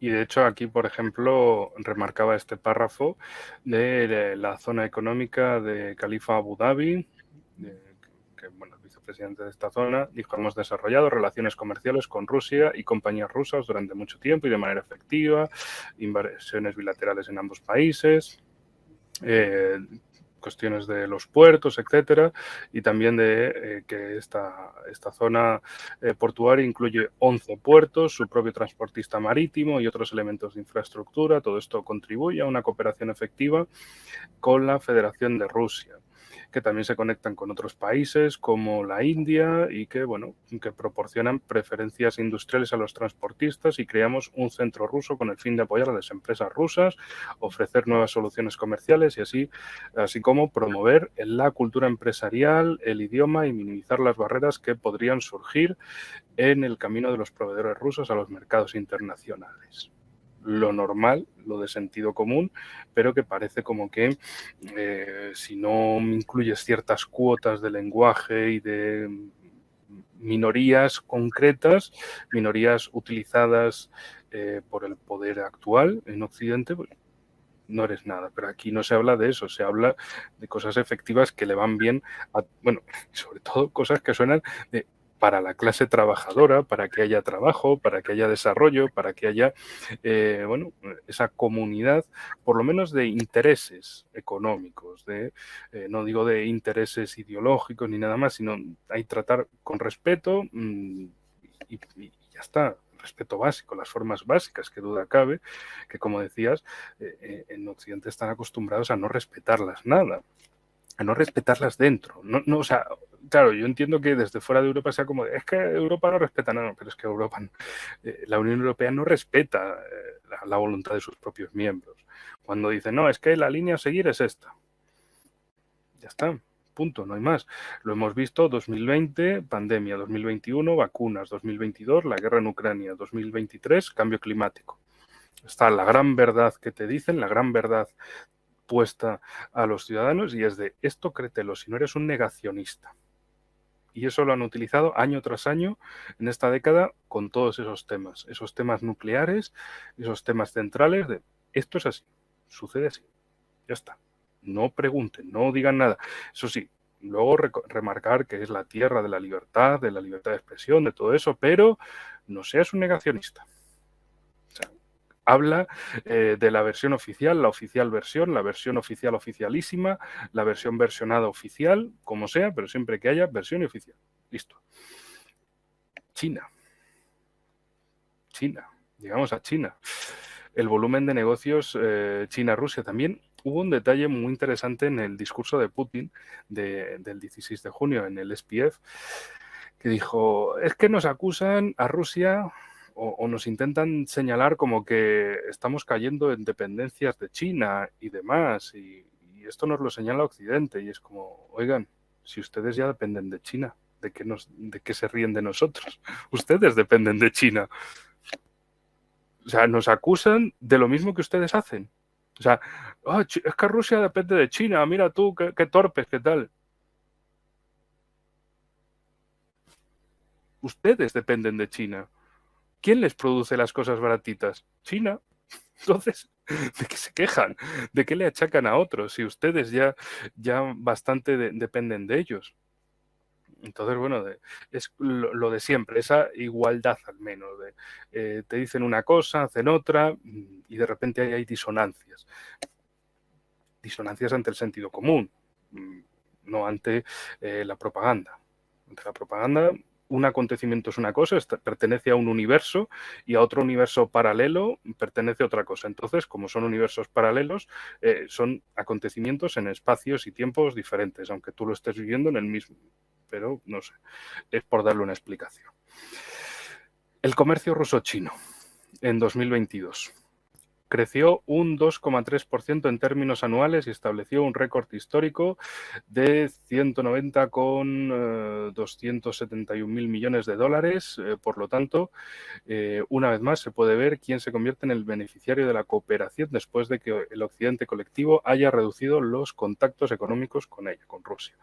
Y de hecho aquí, por ejemplo, remarcaba este párrafo de la zona económica de Califa Abu Dhabi, bueno, el vicepresidente de esta zona dijo: hemos desarrollado relaciones comerciales con Rusia y compañías rusas durante mucho tiempo y de manera efectiva, inversiones bilaterales en ambos países, cuestiones de los puertos, etcétera, y también de que esta zona portuaria incluye 11 puertos, su propio transportista marítimo y otros elementos de infraestructura. Todo esto contribuye a una cooperación efectiva con la Federación de Rusia, que también se conectan con otros países como la India y que, bueno, que proporcionan preferencias industriales a los transportistas, y creamos un centro ruso con el fin de apoyar a las empresas rusas, ofrecer nuevas soluciones comerciales y así como promover la cultura empresarial, el idioma y minimizar las barreras que podrían surgir en el camino de los proveedores rusos a los mercados internacionales. Lo normal, lo de sentido común, pero que parece como que si no incluyes ciertas cuotas de lenguaje y de minorías concretas, minorías utilizadas por el poder actual en Occidente, pues no eres nada. Pero aquí no se habla de eso, se habla de cosas efectivas que le van bien bueno, sobre todo cosas que suenan para la clase trabajadora, para que haya trabajo, para que haya desarrollo, para que haya, bueno, esa comunidad, por lo menos de intereses económicos, no digo de intereses ideológicos ni nada más, sino hay tratar con respeto y ya está. Respeto básico, las formas básicas, que duda cabe, que como decías, en Occidente están acostumbrados a no respetarlas nada, a no respetarlas dentro. O sea, claro, yo entiendo que desde fuera de Europa sea como, es que Europa no respeta nada, pero es que la Unión Europea no respeta la voluntad de sus propios miembros. Cuando dicen, no, es que la línea a seguir es esta. Ya está. Punto, no hay más. Lo hemos visto: 2020, pandemia; 2021, vacunas; 2022, la guerra en Ucrania; 2023, cambio climático. Está la gran verdad que te dicen, la gran verdad puesta a los ciudadanos, y es de esto créetelo si no eres un negacionista. Y eso lo han utilizado año tras año en esta década con todos esos temas nucleares, esos temas centrales de esto es así, sucede así, ya está. No pregunten, no digan nada. Eso sí, luego remarcar que es la tierra de la libertad de expresión, de todo eso, pero no seas un negacionista. O sea, habla de la versión oficial, la oficial versión, la versión oficial oficialísima, la versión versionada oficial, como sea, pero siempre que haya versión y oficial. Listo. China. Llegamos a China. El volumen de negocios China-Rusia también. Hubo un detalle muy interesante en el discurso de Putin del 16 de junio en el SPF, que dijo: es que nos acusan a Rusia o nos intentan señalar como que estamos cayendo en dependencias de China y demás, y esto nos lo señala Occidente, y es como, oigan, si ustedes ya dependen de China, ¿de qué se ríen de nosotros? Ustedes dependen de China. O sea, nos acusan de lo mismo que ustedes hacen. O sea, oh, es que Rusia depende de China, mira tú, qué torpes, qué tal. Ustedes dependen de China. ¿Quién les produce las cosas baratitas? China. Entonces, ¿de qué se quejan? ¿De qué le achacan a otros si ustedes ya bastante dependen de ellos? Entonces, bueno, es lo de siempre, esa igualdad al menos. Te dicen una cosa, hacen otra, y de repente hay disonancias. Disonancias ante el sentido común, no ante la propaganda. Ante la propaganda, un acontecimiento es una cosa, pertenece a un universo, y a otro universo paralelo pertenece a otra cosa. Entonces, como son universos paralelos, son acontecimientos en espacios y tiempos diferentes, aunque tú lo estés viviendo en el mismo. Pero, no sé, es por darle una explicación. El comercio ruso-chino en 2022 creció un 2,3% en términos anuales y estableció un récord histórico de 190,271 mil millones de dólares. Por lo tanto, una vez más se puede ver quién se convierte en el beneficiario de la cooperación después de que el occidente colectivo haya reducido los contactos económicos con ella, con Rusia.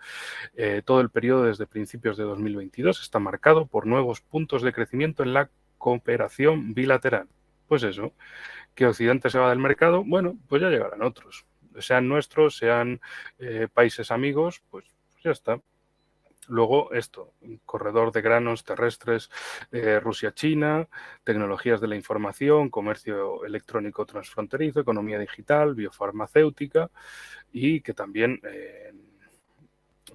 Todo el periodo desde principios de 2022 está marcado por nuevos puntos de crecimiento en la cooperación bilateral. Pues eso, que Occidente se va del mercado, bueno, pues ya llegarán otros. Sean nuestros, sean países amigos, pues ya está. Luego esto, un corredor de granos terrestres Rusia-China, tecnologías de la información, comercio electrónico transfronterizo, economía digital, biofarmacéutica y que también,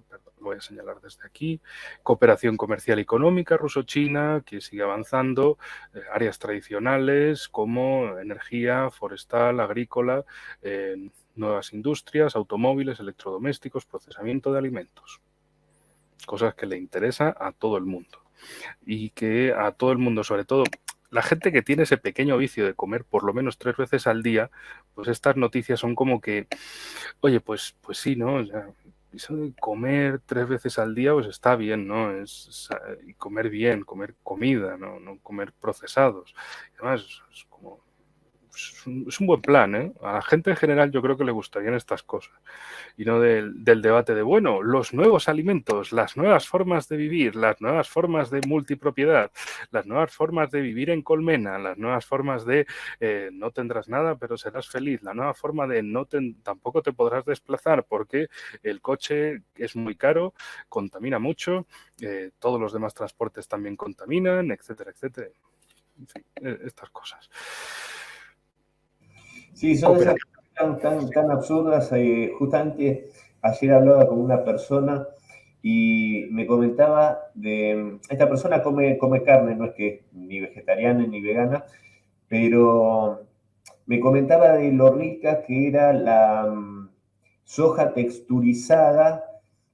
perdón, lo voy a señalar desde aquí, cooperación comercial y económica ruso-china, que sigue avanzando, áreas tradicionales como energía, forestal, agrícola, nuevas industrias, automóviles, electrodomésticos, procesamiento de alimentos. Cosas que le interesa a todo el mundo y que a todo el mundo, sobre todo la gente que tiene ese pequeño vicio de comer por lo menos 3 veces al día, pues estas noticias son como que, oye, pues sí, ¿no? O sea, eso de comer 3 veces al día, pues está bien, ¿no? Y comer bien, comer comida, ¿no? No comer procesados. Y además, es como es un buen plan, ¿eh? A la gente en general yo creo que le gustarían estas cosas y no del debate de, bueno, los nuevos alimentos, las nuevas formas de vivir, las nuevas formas de multipropiedad, las nuevas formas de vivir en colmena, las nuevas formas de no tendrás nada pero serás feliz, la nueva forma de tampoco te podrás desplazar porque el coche es muy caro, contamina mucho, todos los demás transportes también contaminan, etcétera, etcétera. En fin, estas cosas. Sí, son esas tan absurdas. Justamente ayer hablaba con una persona y me comentaba de... Esta persona come carne, no es que ni vegetariana ni vegana, pero me comentaba de lo rica que era la soja texturizada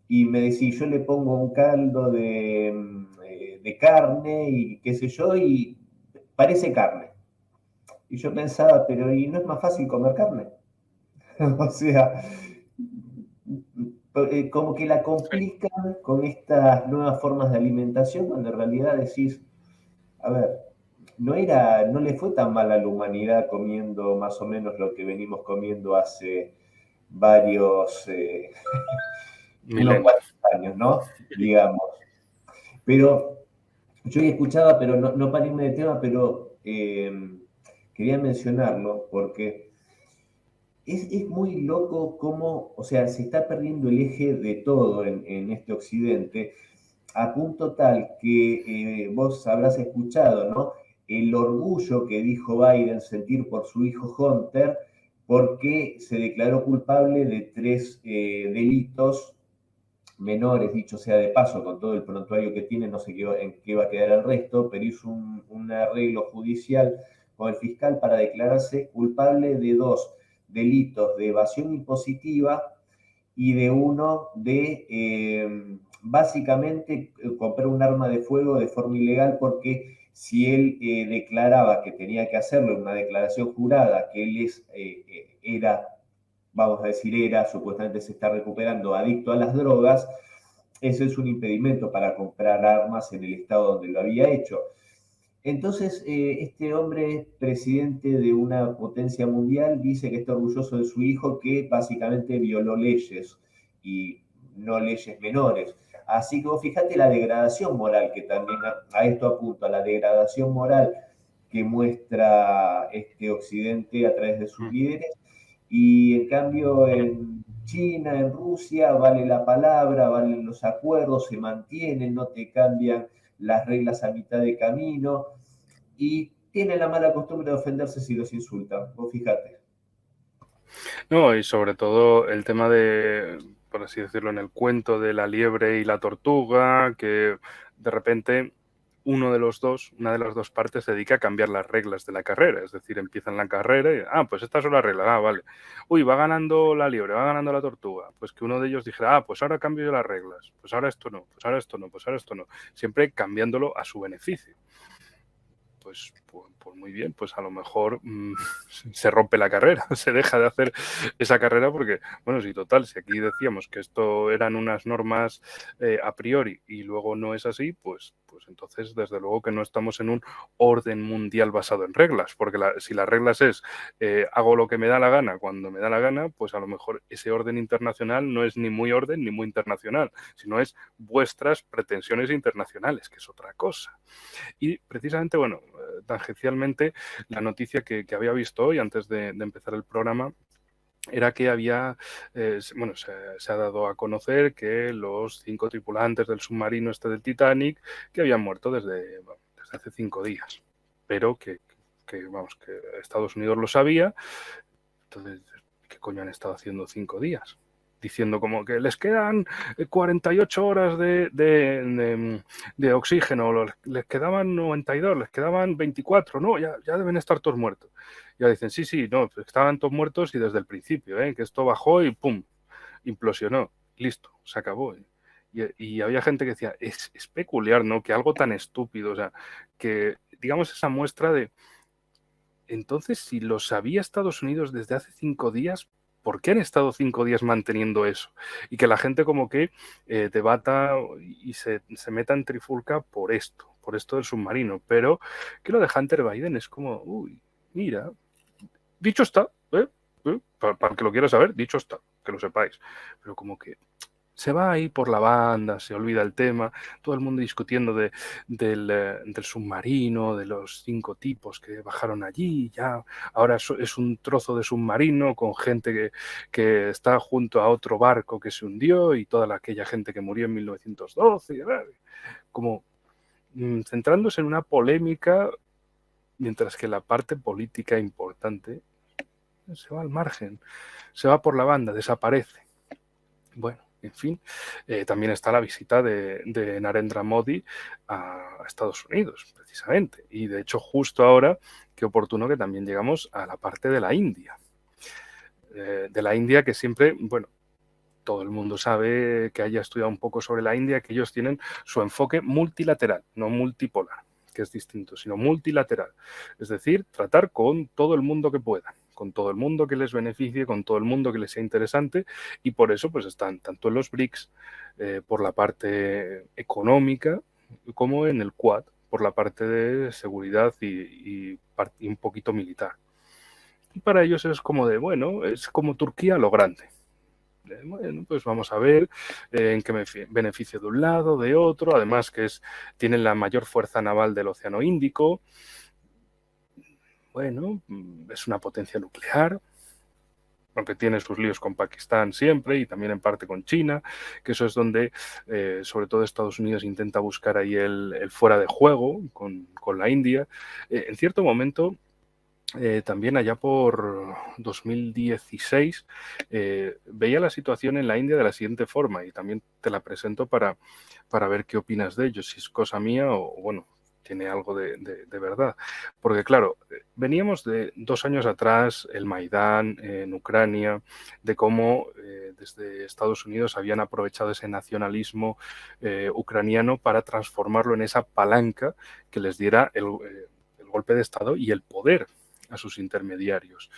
y me decía, yo le pongo un caldo de carne y qué sé yo, y parece carne. Y yo pensaba, pero ¿y no es más fácil comer carne? O sea, como que la complican con estas nuevas formas de alimentación, cuando en realidad decís, a ver, no le fue tan mal a la humanidad comiendo más o menos lo que venimos comiendo hace varios, unos Milenios. cuantos años, ¿no? Digamos. Pero yo escuchaba, pero no para irme de tema, pero quería mencionarlo porque es muy loco cómo, o sea, se está perdiendo el eje de todo en este occidente, a punto tal que vos habrás escuchado, ¿no? El orgullo que dijo Biden sentir por su hijo Hunter, porque se declaró culpable de 3 delitos menores, dicho sea de paso, con todo el prontuario que tiene, no sé en qué va a quedar el resto, pero hizo un arreglo judicial con el fiscal para declararse culpable de 2 delitos de evasión impositiva y de uno de básicamente comprar un arma de fuego de forma ilegal, porque si él declaraba que tenía que hacerlo en una declaración jurada, que él era, vamos a decir era, supuestamente se está recuperando, adicto a las drogas, eso es un impedimento para comprar armas en el estado donde lo había hecho. Entonces, este hombre, presidente de una potencia mundial, dice que está orgulloso de su hijo, que básicamente violó leyes y no leyes menores. Así que vos fíjate la degradación moral que también a esto apunta, la degradación moral que muestra este occidente a través de sus líderes. Y en cambio en China, en Rusia, vale la palabra, valen los acuerdos, se mantienen, no te cambian las reglas a mitad de camino y tienen la mala costumbre de ofenderse si los insultan. Vos fíjate. No, y sobre todo el tema de, por así decirlo, en el cuento de la liebre y la tortuga, que de repente uno de los dos, una de las dos partes se dedica a cambiar las reglas de la carrera, es decir, empiezan la carrera y, pues estas son las reglas, vale. Uy, va ganando la liebre, va ganando la tortuga, pues que uno de ellos dijera, pues ahora cambio yo las reglas, pues ahora esto no, pues ahora esto no, pues ahora esto no, siempre cambiándolo a su beneficio. Pues muy bien, pues a lo mejor se rompe la carrera, se deja de hacer esa carrera porque, bueno, si total, si aquí decíamos que esto eran unas normas a priori y luego no es así, pues pues entonces desde luego que no estamos en un orden mundial basado en reglas, porque si las reglas es hago lo que me da la gana cuando me da la gana, pues a lo mejor ese orden internacional no es ni muy orden ni muy internacional, sino es vuestras pretensiones internacionales, que es otra cosa. Y precisamente, bueno, tangencialmente, la noticia que había visto hoy antes de empezar el programa era que había, se ha dado a conocer que los 5 tripulantes del submarino del Titanic, que habían muerto desde hace 5 días, pero que Estados Unidos lo sabía. Entonces, ¿qué coño han estado haciendo 5 días? Diciendo como que les quedan 48 horas de oxígeno, les quedaban 92, les quedaban 24, no, ya deben estar todos muertos. Ya dicen, sí, no, pues estaban todos muertos y desde el principio, que esto bajó y pum, implosionó, listo, se acabó. Y había gente que decía, es peculiar, ¿no? Que algo tan estúpido, o sea, que digamos esa muestra de, entonces, si lo sabía Estados Unidos desde hace 5 días, ¿por qué han estado 5 días manteniendo eso? Y que la gente como que debata y se meta en trifulca por esto del submarino. Pero que lo de Hunter Biden es como, uy, mira, dicho está, para el que lo quiera saber, dicho está, que lo sepáis. Pero como que se va ahí por la banda, se olvida el tema, todo el mundo discutiendo del submarino, de los 5 tipos que bajaron allí, ya ahora es un trozo de submarino con gente que está junto a otro barco que se hundió y toda aquella gente que murió en 1912, como centrándose en una polémica, mientras que la parte política importante se va al margen, se va por la banda, desaparece. Bueno, en fin, también está la visita de Narendra Modi a Estados Unidos, precisamente. Y de hecho, justo ahora, qué oportuno que también llegamos a la parte de la India. De la India que siempre, bueno, todo el mundo sabe, que haya estudiado un poco sobre la India, que ellos tienen su enfoque multilateral, no multipolar, que es distinto, sino multilateral. Es decir, tratar con todo el mundo que puedan, con todo el mundo que les beneficie, con todo el mundo que les sea interesante, y por eso pues están tanto en los BRICS por la parte económica como en el Quad por la parte de seguridad y un poquito militar. Y para ellos es como de, bueno, es como Turquía a lo grande. Bueno, pues vamos a ver en qué me beneficio de un lado, de otro, además que tienen la mayor fuerza naval del Océano Índico. Bueno, es una potencia nuclear, aunque tiene sus líos con Pakistán siempre y también en parte con China, que eso es donde sobre todo Estados Unidos intenta buscar ahí el fuera de juego con la India. En cierto momento, también allá por 2016 veía la situación en la India de la siguiente forma y también te la presento para ver qué opinas de ello, si es cosa mía o bueno, tiene algo de verdad. Porque claro, veníamos de 2 años atrás, el Maidán en Ucrania, de cómo desde Estados Unidos habían aprovechado ese nacionalismo ucraniano para transformarlo en esa palanca que les diera el golpe de Estado y el poder a sus intermediarios.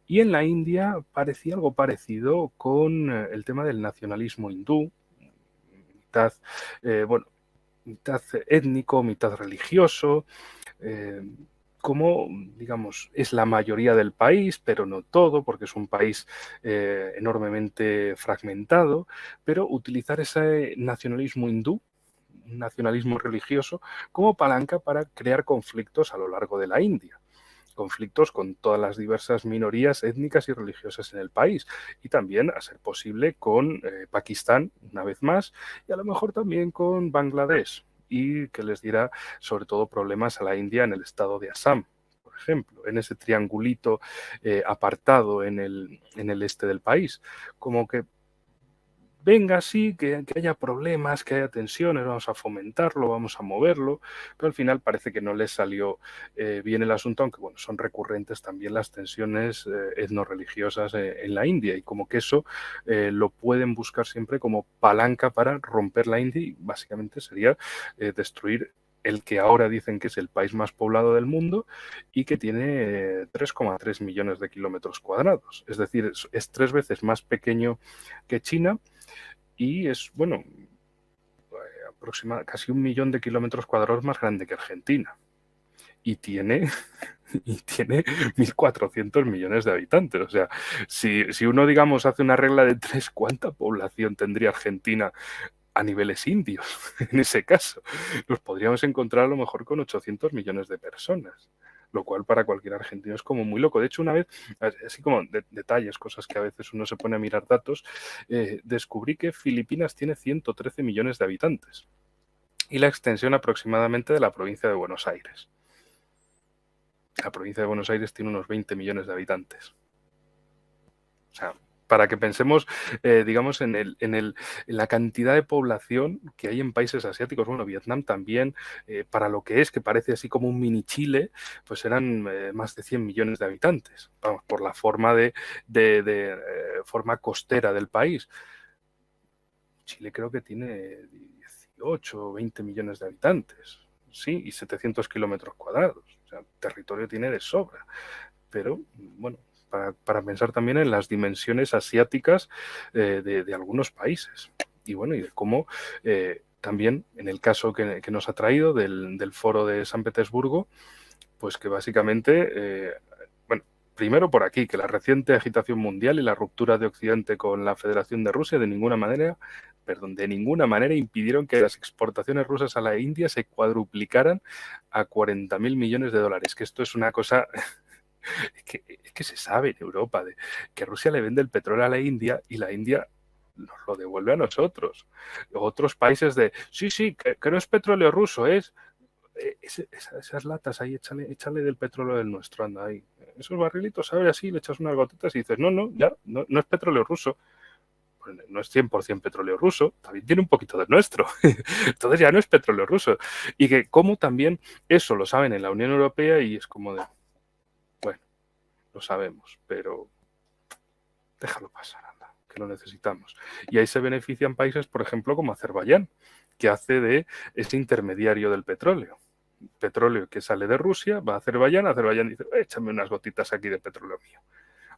Y en la India parecía algo parecido con el tema del nacionalismo hindú, mitad étnico, mitad religioso, como, digamos, es la mayoría del país, pero no todo, porque es un país enormemente fragmentado, pero utilizar ese nacionalismo hindú, un nacionalismo religioso, como palanca para crear conflictos a lo largo de la India. Conflictos con todas las diversas minorías étnicas y religiosas en el país y también, a ser posible, con Pakistán, una vez más, y a lo mejor también con Bangladesh, y que les dirá sobre todo problemas a la India en el estado de Assam, por ejemplo, en ese triangulito apartado en el este del país. Como que venga, sí, que haya problemas, que haya tensiones, vamos a fomentarlo, vamos a moverlo, pero al final parece que no les salió bien el asunto, aunque bueno, son recurrentes también las tensiones etnorreligiosas en la India y como que eso lo pueden buscar siempre como palanca para romper la India y básicamente sería destruir el que ahora dicen que es el país más poblado del mundo y que tiene 3,3 millones de kilómetros cuadrados. Es decir, es 3 veces más pequeño que China y es, bueno, casi 1 millón de kilómetros cuadrados más grande que Argentina. Y tiene 1.400 millones de habitantes. O sea, si uno, digamos, hace una regla de 3, ¿cuánta población tendría Argentina a niveles indios? En ese caso, nos podríamos encontrar a lo mejor con 800 millones de personas, lo cual para cualquier argentino es como muy loco. De hecho, una vez, así como detalles, cosas que a veces uno se pone a mirar datos, descubrí que Filipinas tiene 113 millones de habitantes y la extensión aproximadamente de la provincia de Buenos Aires. La provincia de Buenos Aires tiene unos 20 millones de habitantes. O sea, para que pensemos, digamos, en la cantidad de población que hay en países asiáticos. Bueno, Vietnam también, para lo que es, que parece así como un mini Chile, pues eran más de 100 millones de habitantes, vamos, por la forma forma costera del país. Chile creo que tiene 18 o 20 millones de habitantes, sí, y 700 kilómetros cuadrados. O sea, territorio tiene de sobra. Pero, bueno, para pensar también en las dimensiones asiáticas de algunos países. Y bueno, y de cómo también, en el caso que nos ha traído del foro de San Petersburgo, pues que básicamente, bueno, primero por aquí, que la reciente agitación mundial y la ruptura de Occidente con la Federación de Rusia de ninguna manera impidieron que las exportaciones rusas a la India se cuadruplicaran a 40.000 millones de dólares, que esto es una cosa... Es que se sabe en Europa que Rusia le vende el petróleo a la India y la India nos lo devuelve a nosotros. Otros países sí, que no es petróleo ruso, es esas latas ahí, échale del petróleo del nuestro, anda ahí. Esos barrilitos, ¿sabes? Así, le echas unas gotitas y dices, no es petróleo ruso. Pues no es 100% petróleo ruso, también tiene un poquito del nuestro. Entonces ya no es petróleo ruso. Y que como también eso lo saben en la Unión Europea y es como de, bueno, lo sabemos, pero déjalo pasar, anda, que lo necesitamos. Y ahí se benefician países, por ejemplo, como Azerbaiyán, que hace de ese intermediario del petróleo. Petróleo que sale de Rusia, va a Azerbaiyán dice, échame unas gotitas aquí de petróleo mío.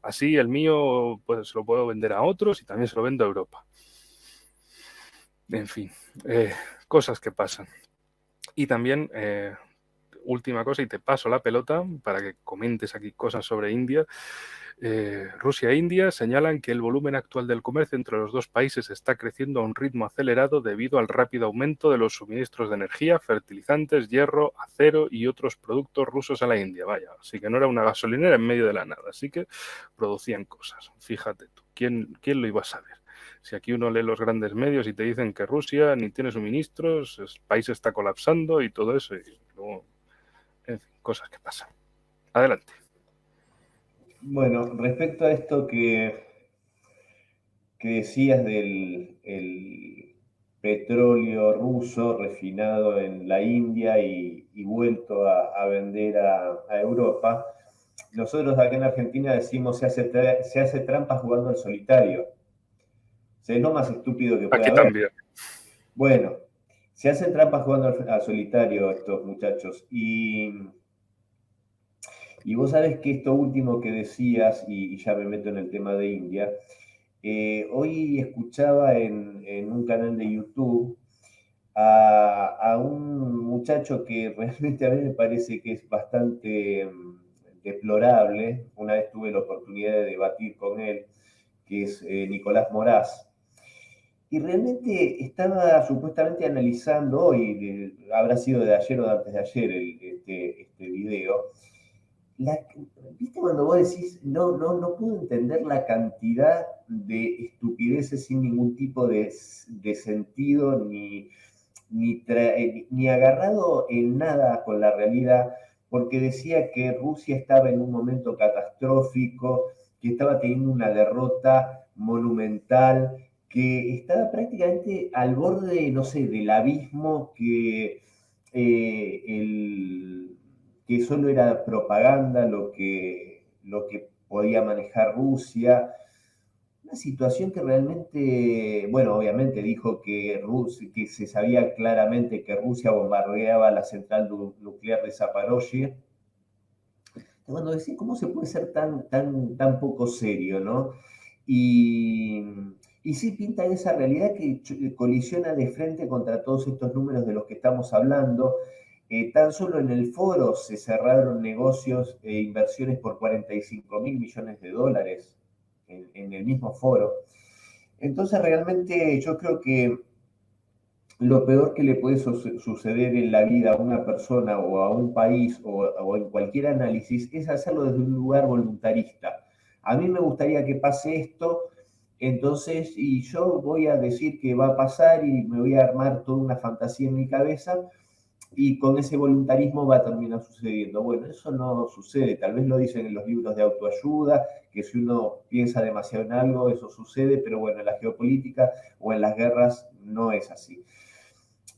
Así el mío pues se lo puedo vender a otros y también se lo vendo a Europa. En fin, cosas que pasan. Y también, última cosa, y te paso la pelota para que comentes aquí cosas sobre India. Rusia e India señalan que el volumen actual del comercio entre los dos países está creciendo a un ritmo acelerado debido al rápido aumento de los suministros de energía, fertilizantes, hierro, acero y otros productos rusos a la India. Vaya, así que no era una gasolinera en medio de la nada, así que producían cosas. Fíjate tú, ¿quién lo iba a saber? Si aquí uno lee los grandes medios y te dicen que Rusia ni tiene suministros, el país está colapsando y todo eso, y luego, en fin, cosas que pasan. Adelante. Bueno, respecto a esto que decías del el petróleo ruso refinado en la India y vuelto a vender a Europa, nosotros acá en Argentina decimos se hace trampa jugando al solitario. O sea, es lo más estúpido que puede Aquí haber. también. Bueno, se hacen trampas jugando al solitario estos muchachos. Y vos sabés que esto último que decías, y ya me meto en el tema de India, hoy escuchaba en un canal de YouTube a un muchacho que realmente a mí me parece que es bastante deplorable. Una vez tuve la oportunidad de debatir con él, que es Nicolás Moraz. Y realmente estaba supuestamente analizando hoy, habrá sido de ayer o de antes de ayer este video. La, ¿Viste cuando vos decís, no puedo entender la cantidad de estupideces sin ningún tipo de sentido, ni agarrado en nada con la realidad, porque decía que Rusia estaba en un momento catastrófico, que estaba teniendo una derrota monumental, que estaba prácticamente al borde, no sé, del abismo, que solo era propaganda lo que podía manejar Rusia. Una situación que realmente, bueno, obviamente dijo que se sabía claramente que Rusia bombardeaba la central nuclear de Zaporozhye. Cuando decís, ¿cómo se puede ser tan poco serio, no? Y, Y sí pinta esa realidad que colisiona de frente contra todos estos números de los que estamos hablando. Tan solo en el foro se cerraron negocios e inversiones por 45.000 millones de dólares en el mismo foro. Entonces realmente yo creo que lo peor que le puede suceder en la vida a una persona o a un país o en cualquier análisis es hacerlo desde un lugar voluntarista. A mí me gustaría que pase esto, entonces, y yo voy a decir que va a pasar y me voy a armar toda una fantasía en mi cabeza y con ese voluntarismo va a terminar sucediendo. Bueno, eso no sucede, tal vez lo dicen en los libros de autoayuda, que si uno piensa demasiado en algo, eso sucede, pero bueno, en la geopolítica o en las guerras no es así.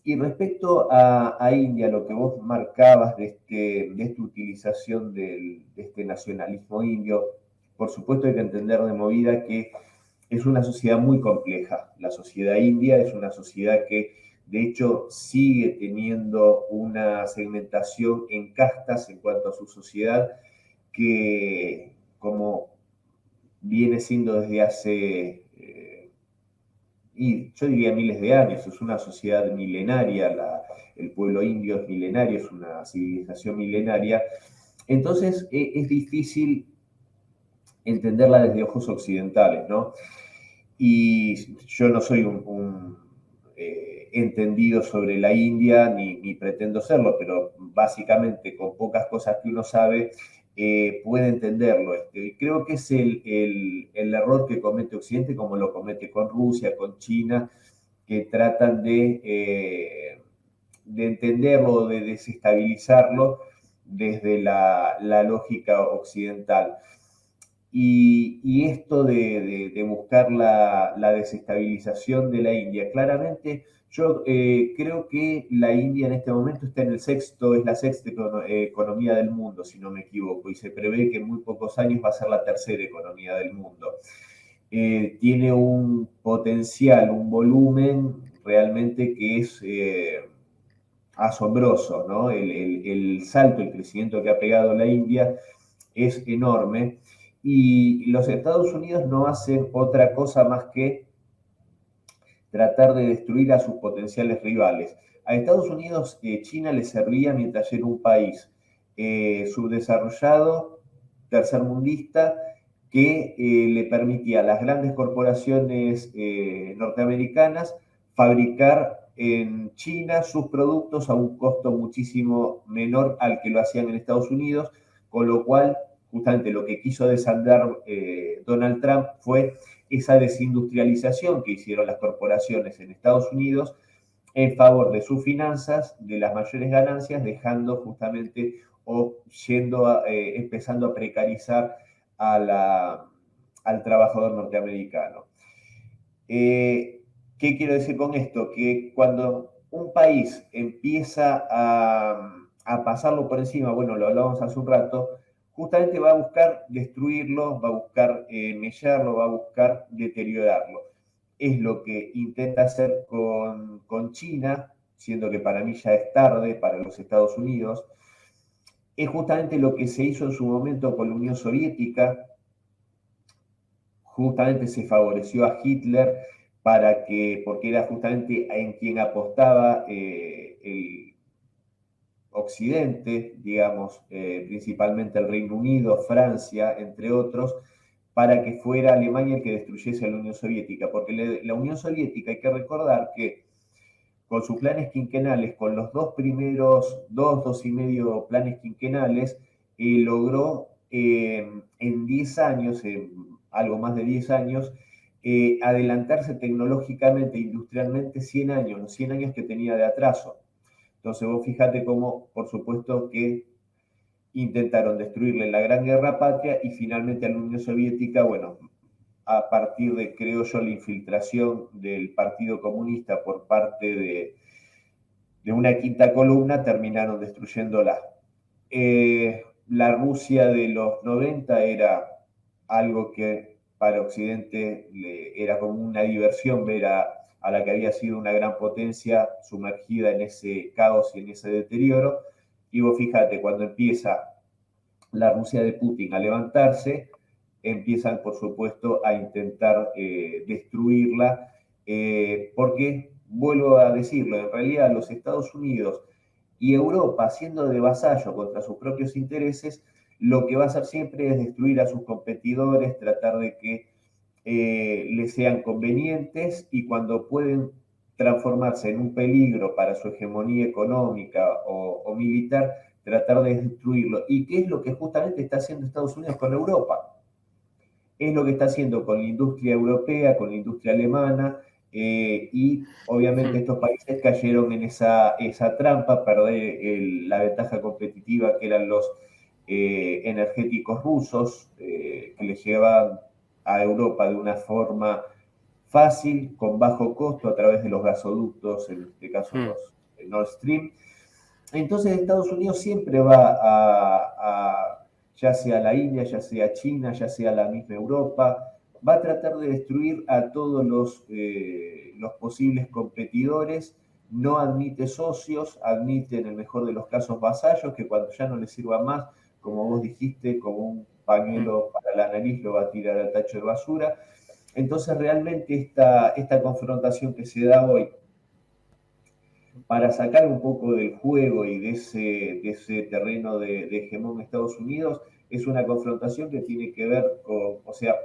Y respecto a India, lo que vos marcabas de esta utilización de este nacionalismo indio, por supuesto hay que entender de movida que es una sociedad muy compleja. La sociedad india es una sociedad que de hecho sigue teniendo una segmentación en castas en cuanto a su sociedad que como viene siendo desde hace y yo diría miles de años, es una sociedad milenaria, el pueblo indio es milenario, es una civilización milenaria, entonces es difícil entenderla desde ojos occidentales, ¿no? Y yo no soy un entendido sobre la India, ni pretendo serlo, pero básicamente con pocas cosas que uno sabe, puede entenderlo. Y creo que es el error que comete Occidente, como lo comete con Rusia, con China, que tratan de entenderlo, de desestabilizarlo desde la lógica occidental. Y esto de buscar la desestabilización de la India, claramente yo creo que la India en este momento está en es la sexta economía del mundo, si no me equivoco, y se prevé que en muy pocos años va a ser la tercera economía del mundo. Tiene un potencial, un volumen realmente que es asombroso, ¿no? El salto, el crecimiento que ha pegado la India es enorme y los Estados Unidos no hacen otra cosa más que tratar de destruir a sus potenciales rivales. A Estados Unidos, China le servía mientras era un país subdesarrollado, tercermundista, que le permitía a las grandes corporaciones norteamericanas fabricar en China sus productos a un costo muchísimo menor al que lo hacían en Estados Unidos, con lo cual justamente lo que quiso desandar Donald Trump fue esa desindustrialización que hicieron las corporaciones en Estados Unidos en favor de sus finanzas, de las mayores ganancias, dejando justamente o empezando a precarizar al trabajador norteamericano. ¿Qué quiero decir con esto? Que cuando un país empieza a pasarlo por encima, bueno, lo hablábamos hace un rato, justamente va a buscar destruirlo, va a buscar mellarlo, va a buscar deteriorarlo. Es lo que intenta hacer con China, siendo que para mí ya es tarde, para los Estados Unidos. Es justamente lo que se hizo en su momento con la Unión Soviética. Justamente se favoreció a Hitler porque era justamente en quien apostaba el Occidente, digamos, principalmente el Reino Unido, Francia, entre otros, para que fuera Alemania el que destruyese a la Unión Soviética, porque la Unión Soviética, hay que recordar que con sus planes quinquenales, con los dos primeros, dos y medio planes quinquenales, logró en 10 años, algo más de 10 años, adelantarse tecnológicamente, industrialmente 100 años, los 100 años que tenía de atraso. Entonces vos fíjate cómo, por supuesto, que intentaron destruirle la Gran Guerra Patria y finalmente a la Unión Soviética, bueno, a partir de, creo yo, la infiltración del Partido Comunista por parte de una quinta columna, terminaron destruyéndola. La Rusia de los 90 era algo que para Occidente era como una diversión ver a la que había sido una gran potencia sumergida en ese caos y en ese deterioro. Y vos fíjate, cuando empieza la Rusia de Putin a levantarse, empiezan, por supuesto, a intentar destruirla, porque, vuelvo a decirlo, en realidad los Estados Unidos y Europa, siendo de vasallo contra sus propios intereses, lo que va a hacer siempre es destruir a sus competidores, tratar de que les sean convenientes, y cuando pueden transformarse en un peligro para su hegemonía económica o militar, tratar de destruirlo. ¿Y qué es lo que justamente está haciendo Estados Unidos con Europa? Es lo que está haciendo con la industria europea, con la industria alemana, y obviamente estos países cayeron en esa trampa, perder la ventaja competitiva que eran los energéticos rusos, que les llevaban a Europa de una forma fácil, con bajo costo, a través de los gasoductos, en este caso los Nord Stream. Entonces Estados Unidos siempre va ya sea la India, ya sea China, ya sea la misma Europa, va a tratar de destruir a todos los posibles competidores, no admite socios, admite en el mejor de los casos vasallos, que cuando ya no les sirva más, como vos dijiste, como un pañuelo para la nariz, lo va a tirar al tacho de basura. Entonces realmente esta confrontación que se da hoy, para sacar un poco del juego y de ese terreno de hegemón de Estados Unidos, es una confrontación que tiene que ver con, o sea,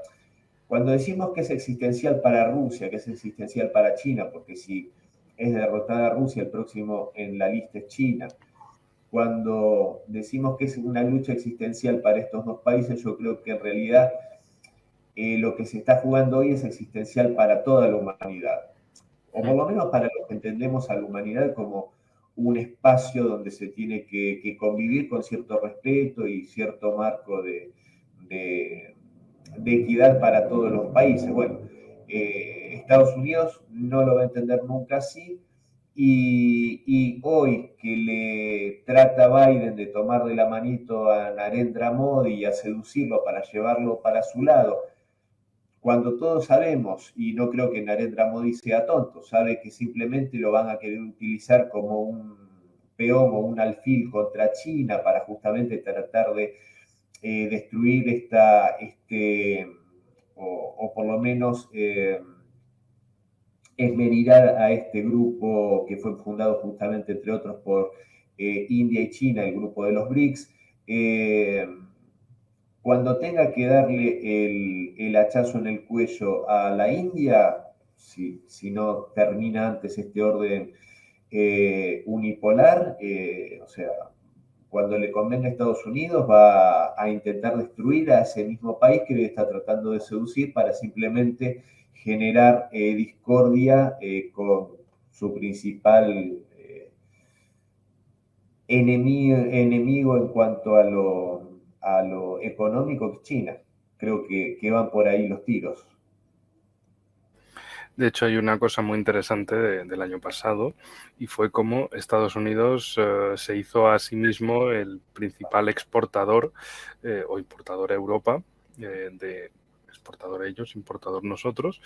cuando decimos que es existencial para Rusia, que es existencial para China, porque si es derrotada Rusia, el próximo en la lista es China. Cuando decimos que es una lucha existencial para estos dos países, yo creo que en realidad lo que se está jugando hoy es existencial para toda la humanidad, o por lo menos para los que entendemos a la humanidad como un espacio donde se tiene que convivir con cierto respeto y cierto marco de, de equidad para todos los países. Bueno, Estados Unidos no lo va a entender nunca así, y hoy que le trata a Biden de tomar de la manito a Narendra Modi y a seducirlo para llevarlo para su lado, cuando todos sabemos, y no creo que Narendra Modi sea tonto, sabe que simplemente lo van a querer utilizar como un peón o un alfil contra China para justamente tratar de destruir o por lo menos esmerillar a este grupo que fue fundado justamente, entre otros, por India y China, el grupo de los BRICS. Cuando tenga que darle el hachazo en el cuello a la India, si no termina antes este orden unipolar, o sea, cuando le convenga a Estados Unidos, va a intentar destruir a ese mismo país que está tratando de seducir para simplemente generar discordia con su principal enemigo en cuanto a lo económico, que es China. Creo que van por ahí los tiros. De hecho, hay una cosa muy interesante del año pasado, y fue cómo Estados Unidos se hizo a sí mismo el principal exportador o importador a Europa, de exportador ellos, importador nosotros,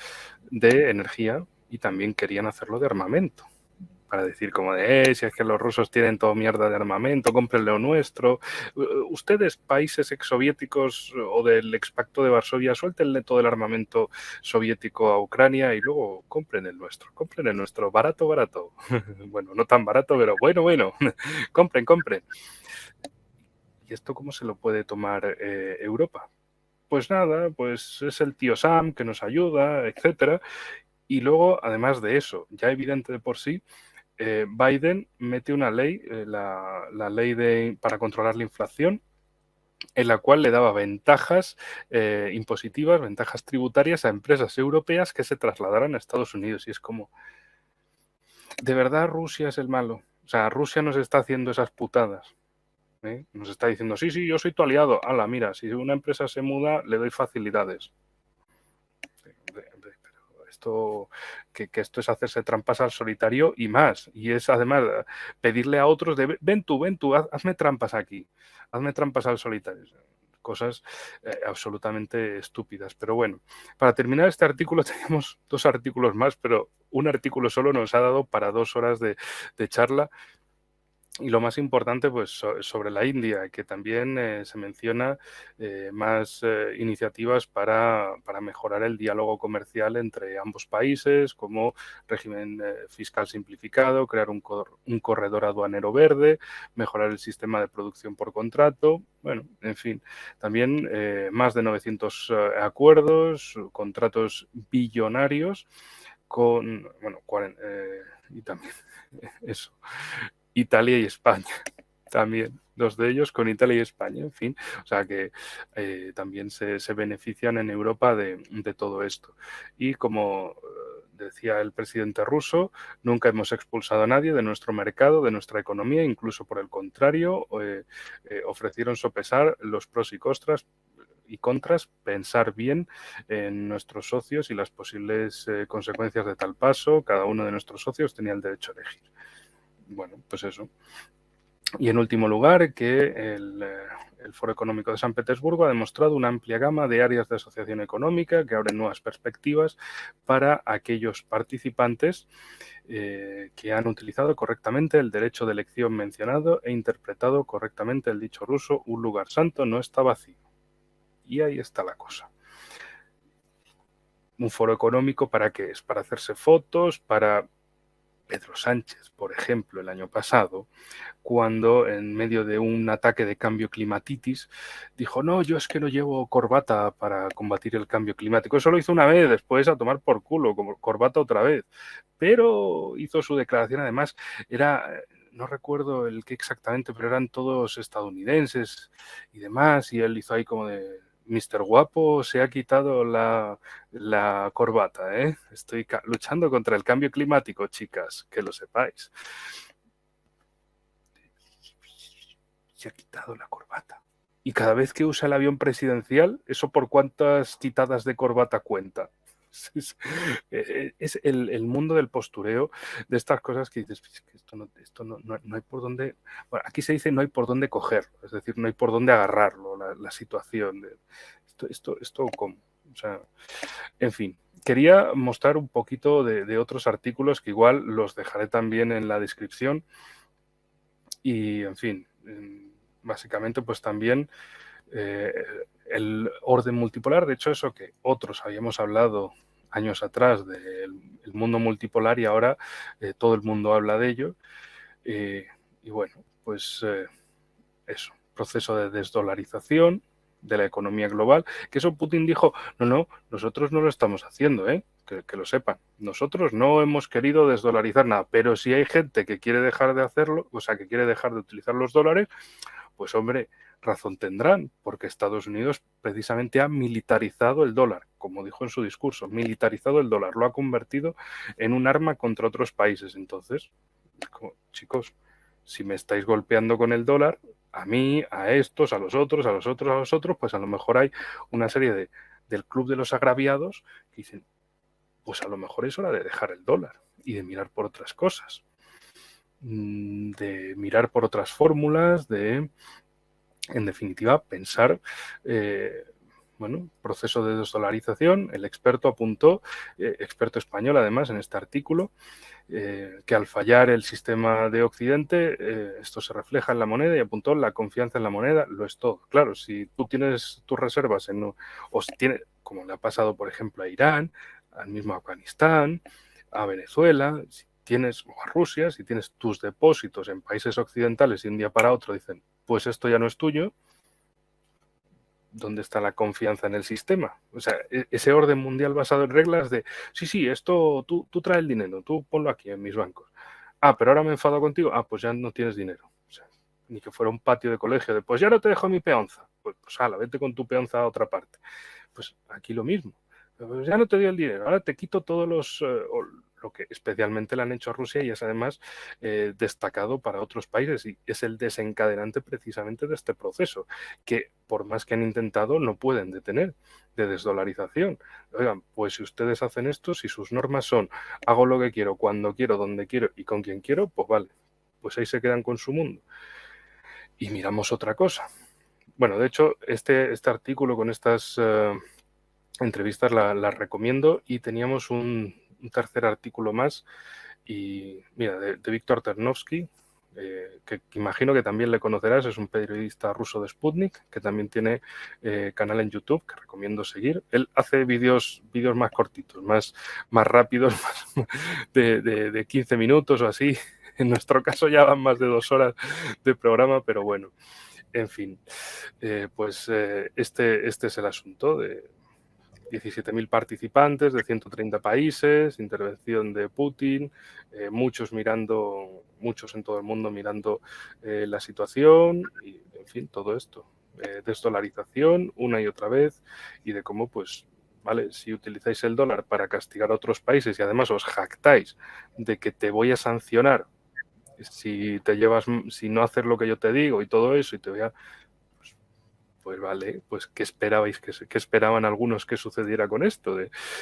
de energía, y también querían hacerlo de armamento. Para decir como si es que los rusos tienen todo mierda de armamento, cómprenle lo nuestro. Ustedes, países exsoviéticos o del expacto de Varsovia, suéltenle todo el armamento soviético a Ucrania y luego compren el nuestro, barato, barato. Bueno, no tan barato, pero bueno, compren. ¿Y esto cómo se lo puede tomar Europa? Pues nada, pues es el tío Sam que nos ayuda, etcétera. Y luego, además de eso, ya evidente de por sí, Biden mete una ley, la ley para controlar la inflación, en la cual le daba ventajas impositivas, ventajas tributarias a empresas europeas que se trasladaran a Estados Unidos. Y es como, ¿de verdad Rusia es el malo? O sea, Rusia nos está haciendo esas putadas. Nos está diciendo, sí, yo soy tu aliado. Ala, mira, si una empresa se muda, le doy facilidades. Esto, que esto es hacerse trampas al solitario y más. Y es además pedirle a otros de ven tú, hazme trampas aquí, hazme trampas al solitario. Cosas absolutamente estúpidas. Pero bueno, para terminar este artículo tenemos 2 artículos más, pero un artículo solo nos ha dado para 2 horas de charla. Y lo más importante, pues sobre la India, que también se menciona más iniciativas para mejorar el diálogo comercial entre ambos países, como régimen fiscal simplificado, crear un corredor aduanero verde, mejorar el sistema de producción por contrato. Bueno, en fin, también más de 900 acuerdos, contratos billonarios con, bueno, y también eso, Italia y España también, dos de ellos con Italia y España, en fin, o sea que también se benefician en Europa de todo esto. Y como decía el presidente ruso, nunca hemos expulsado a nadie de nuestro mercado, de nuestra economía, incluso por el contrario, ofrecieron sopesar los pros y contras, pensar bien en nuestros socios y las posibles consecuencias de tal paso. Cada uno de nuestros socios tenía el derecho a elegir. Bueno, pues eso. Y en último lugar, que el Foro Económico de San Petersburgo ha demostrado una amplia gama de áreas de asociación económica que abren nuevas perspectivas para aquellos participantes que han utilizado correctamente el derecho de elección mencionado e interpretado correctamente el dicho ruso: un lugar santo no está vacío. Y ahí está la cosa. Un foro económico, ¿para qué es? Para hacerse fotos, para Pedro Sánchez, por ejemplo, el año pasado, cuando en medio de un ataque de cambio climatitis dijo: no, yo es que no llevo corbata para combatir el cambio climático. Eso lo hizo una vez, después a tomar por culo, como corbata otra vez. Pero hizo su declaración, además, no recuerdo el qué exactamente, pero eran todos estadounidenses y demás, y él hizo ahí como de: Mr. Guapo se ha quitado la corbata, ¿eh? Estoy luchando contra el cambio climático, chicas, que lo sepáis. Se ha quitado la corbata. Y cada vez que usa el avión presidencial, ¿eso por cuántas quitadas de corbata cuenta? Es el mundo del postureo, de estas cosas que dices: esto no hay por dónde. Bueno, aquí se dice: no hay por dónde cogerlo, es decir, no hay por dónde agarrarlo, la situación. Esto ¿cómo? O sea, en fin, quería mostrar un poquito de otros artículos que igual los dejaré también en la descripción. Y, en fin, básicamente, pues también el orden multipolar. De hecho, eso que otros habíamos hablado años atrás del mundo multipolar, y ahora todo el mundo habla de ello. Y bueno, pues eso, proceso de desdolarización de la economía global, que eso Putin dijo: no, nosotros no lo estamos haciendo, que lo sepan. Nosotros no hemos querido desdolarizar nada, pero si hay gente que quiere dejar de hacerlo, o sea, que quiere dejar de utilizar los dólares, pues hombre, razón tendrán, porque Estados Unidos precisamente ha militarizado el dólar, como dijo en su discurso, militarizado el dólar, lo ha convertido en un arma contra otros países. Entonces, chicos, si me estáis golpeando con el dólar, a mí, a estos, a los otros, pues a lo mejor hay una serie del club de los agraviados que dicen: pues a lo mejor es hora de dejar el dólar y de mirar por otras cosas, de mirar por otras fórmulas, en definitiva, pensar, proceso de desdolarización. El experto apuntó, experto español además en este artículo, que al fallar el sistema de Occidente, esto se refleja en la moneda, y apuntó: la confianza en la moneda lo es todo. Claro, si tú tienes tus reservas o si tienes, como le ha pasado, por ejemplo, a Irán, al mismo Afganistán, a Venezuela, o a Rusia, si tienes tus depósitos en países occidentales y un día para otro dicen: pues esto ya no es tuyo, ¿dónde está la confianza en el sistema? O sea, ese orden mundial basado en reglas de: sí, esto tú trae el dinero, tú ponlo aquí en mis bancos. Ah, pero ahora me he enfadado contigo. Ah, pues ya no tienes dinero. O sea, ni que fuera un patio de colegio de: pues ya no te dejo mi peonza. Pues ala, vete con tu peonza a otra parte. Pues aquí lo mismo. Pues ya no te doy el dinero, ahora te quito todos lo que especialmente le han hecho a Rusia, y es además destacado para otros países, y es el desencadenante precisamente de este proceso, que por más que han intentado no pueden detener, de desdolarización. Oigan, pues si ustedes hacen esto, si sus normas son: hago lo que quiero, cuando quiero, donde quiero y con quien quiero, pues vale, pues ahí se quedan con su mundo. Y miramos otra cosa. Bueno, de hecho, este artículo con estas entrevistas las recomiendo, y teníamos un tercer artículo más, y mira, de Víctor Ternovsky, que imagino que también le conocerás, es un periodista ruso de Sputnik, que también tiene canal en YouTube, que recomiendo seguir. Él hace vídeos más cortitos, más rápidos, de 15 minutos o así. En nuestro caso ya van más de 2 horas de programa, pero bueno, en fin. Este es el asunto de 17.000 participantes de 130 países, intervención de Putin, muchos en todo el mundo mirando la situación y, en fin, todo esto. Desdolarización una y otra vez y de cómo, pues, ¿vale? Si utilizáis el dólar para castigar a otros países y además os jactáis de que te voy a sancionar si no haces lo que yo te digo y todo eso y te voy a... Pues vale, pues ¿qué esperabais qué esperaban algunos que sucediera con esto?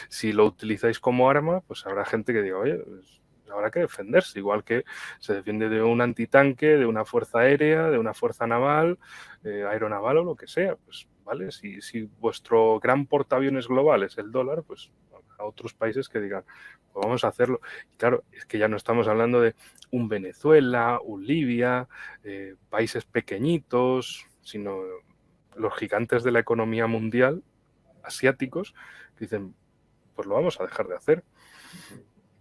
Si lo utilizáis como arma, pues habrá gente que diga, oye, pues habrá que defenderse, igual que se defiende de un antitanque, de una fuerza aérea, de una fuerza naval, aeronaval o lo que sea. Pues vale, si vuestro gran portaaviones global es el dólar, pues a otros países que digan, pues vamos a hacerlo. Y claro, es que ya no estamos hablando de un Venezuela, un Libia, países pequeñitos, sino los gigantes de la economía mundial, asiáticos, que dicen, pues lo vamos a dejar de hacer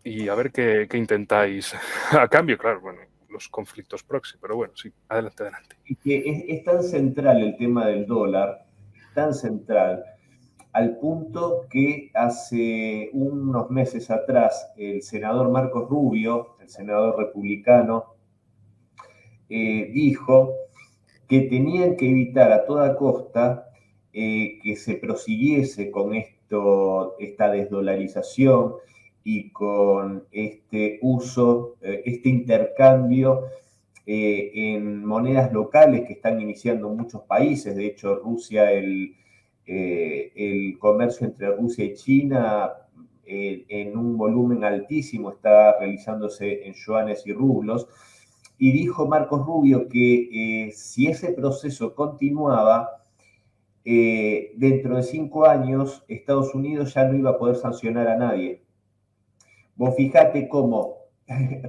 y a ver qué intentáis a cambio, claro, bueno, los conflictos proxy, pero bueno, sí, adelante. Y que es tan central el tema del dólar, tan central, al punto que hace unos meses atrás el senador Marcos Rubio, el senador republicano, dijo que tenían que evitar a toda costa que se prosiguiese con esta desdolarización y con este uso, este intercambio en monedas locales que están iniciando muchos países. De hecho, el comercio entre Rusia y China en un volumen altísimo está realizándose en yuanes y rublos. Y dijo Marcos Rubio que si ese proceso continuaba, dentro de 5 años Estados Unidos ya no iba a poder sancionar a nadie. Vos fijate cómo,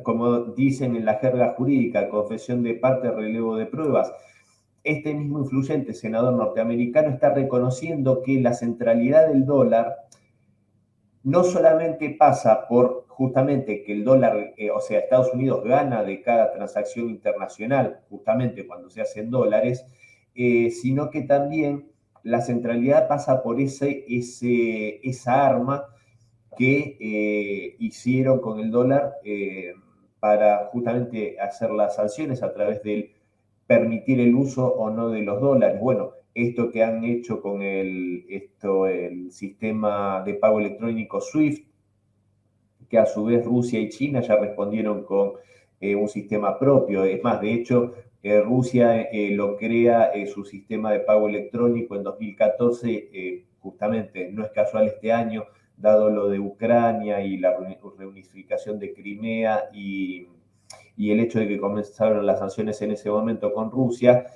como dicen en la jerga jurídica, confesión de parte, relevo de pruebas, este mismo influyente senador norteamericano está reconociendo que la centralidad del dólar no solamente pasa por justamente que el dólar, o sea, Estados Unidos gana de cada transacción internacional, justamente cuando se hacen dólares, sino que también la centralidad pasa por esa arma que hicieron con el dólar para justamente hacer las sanciones a través del permitir el uso o no de los dólares. Bueno, esto que han hecho con el sistema de pago electrónico SWIFT, que a su vez Rusia y China ya respondieron con un sistema propio. Es más, de hecho, Rusia lo crea su sistema de pago electrónico en 2014, justamente no es casual este año, dado lo de Ucrania y la reunificación de Crimea y el hecho de que comenzaron las sanciones en ese momento con Rusia,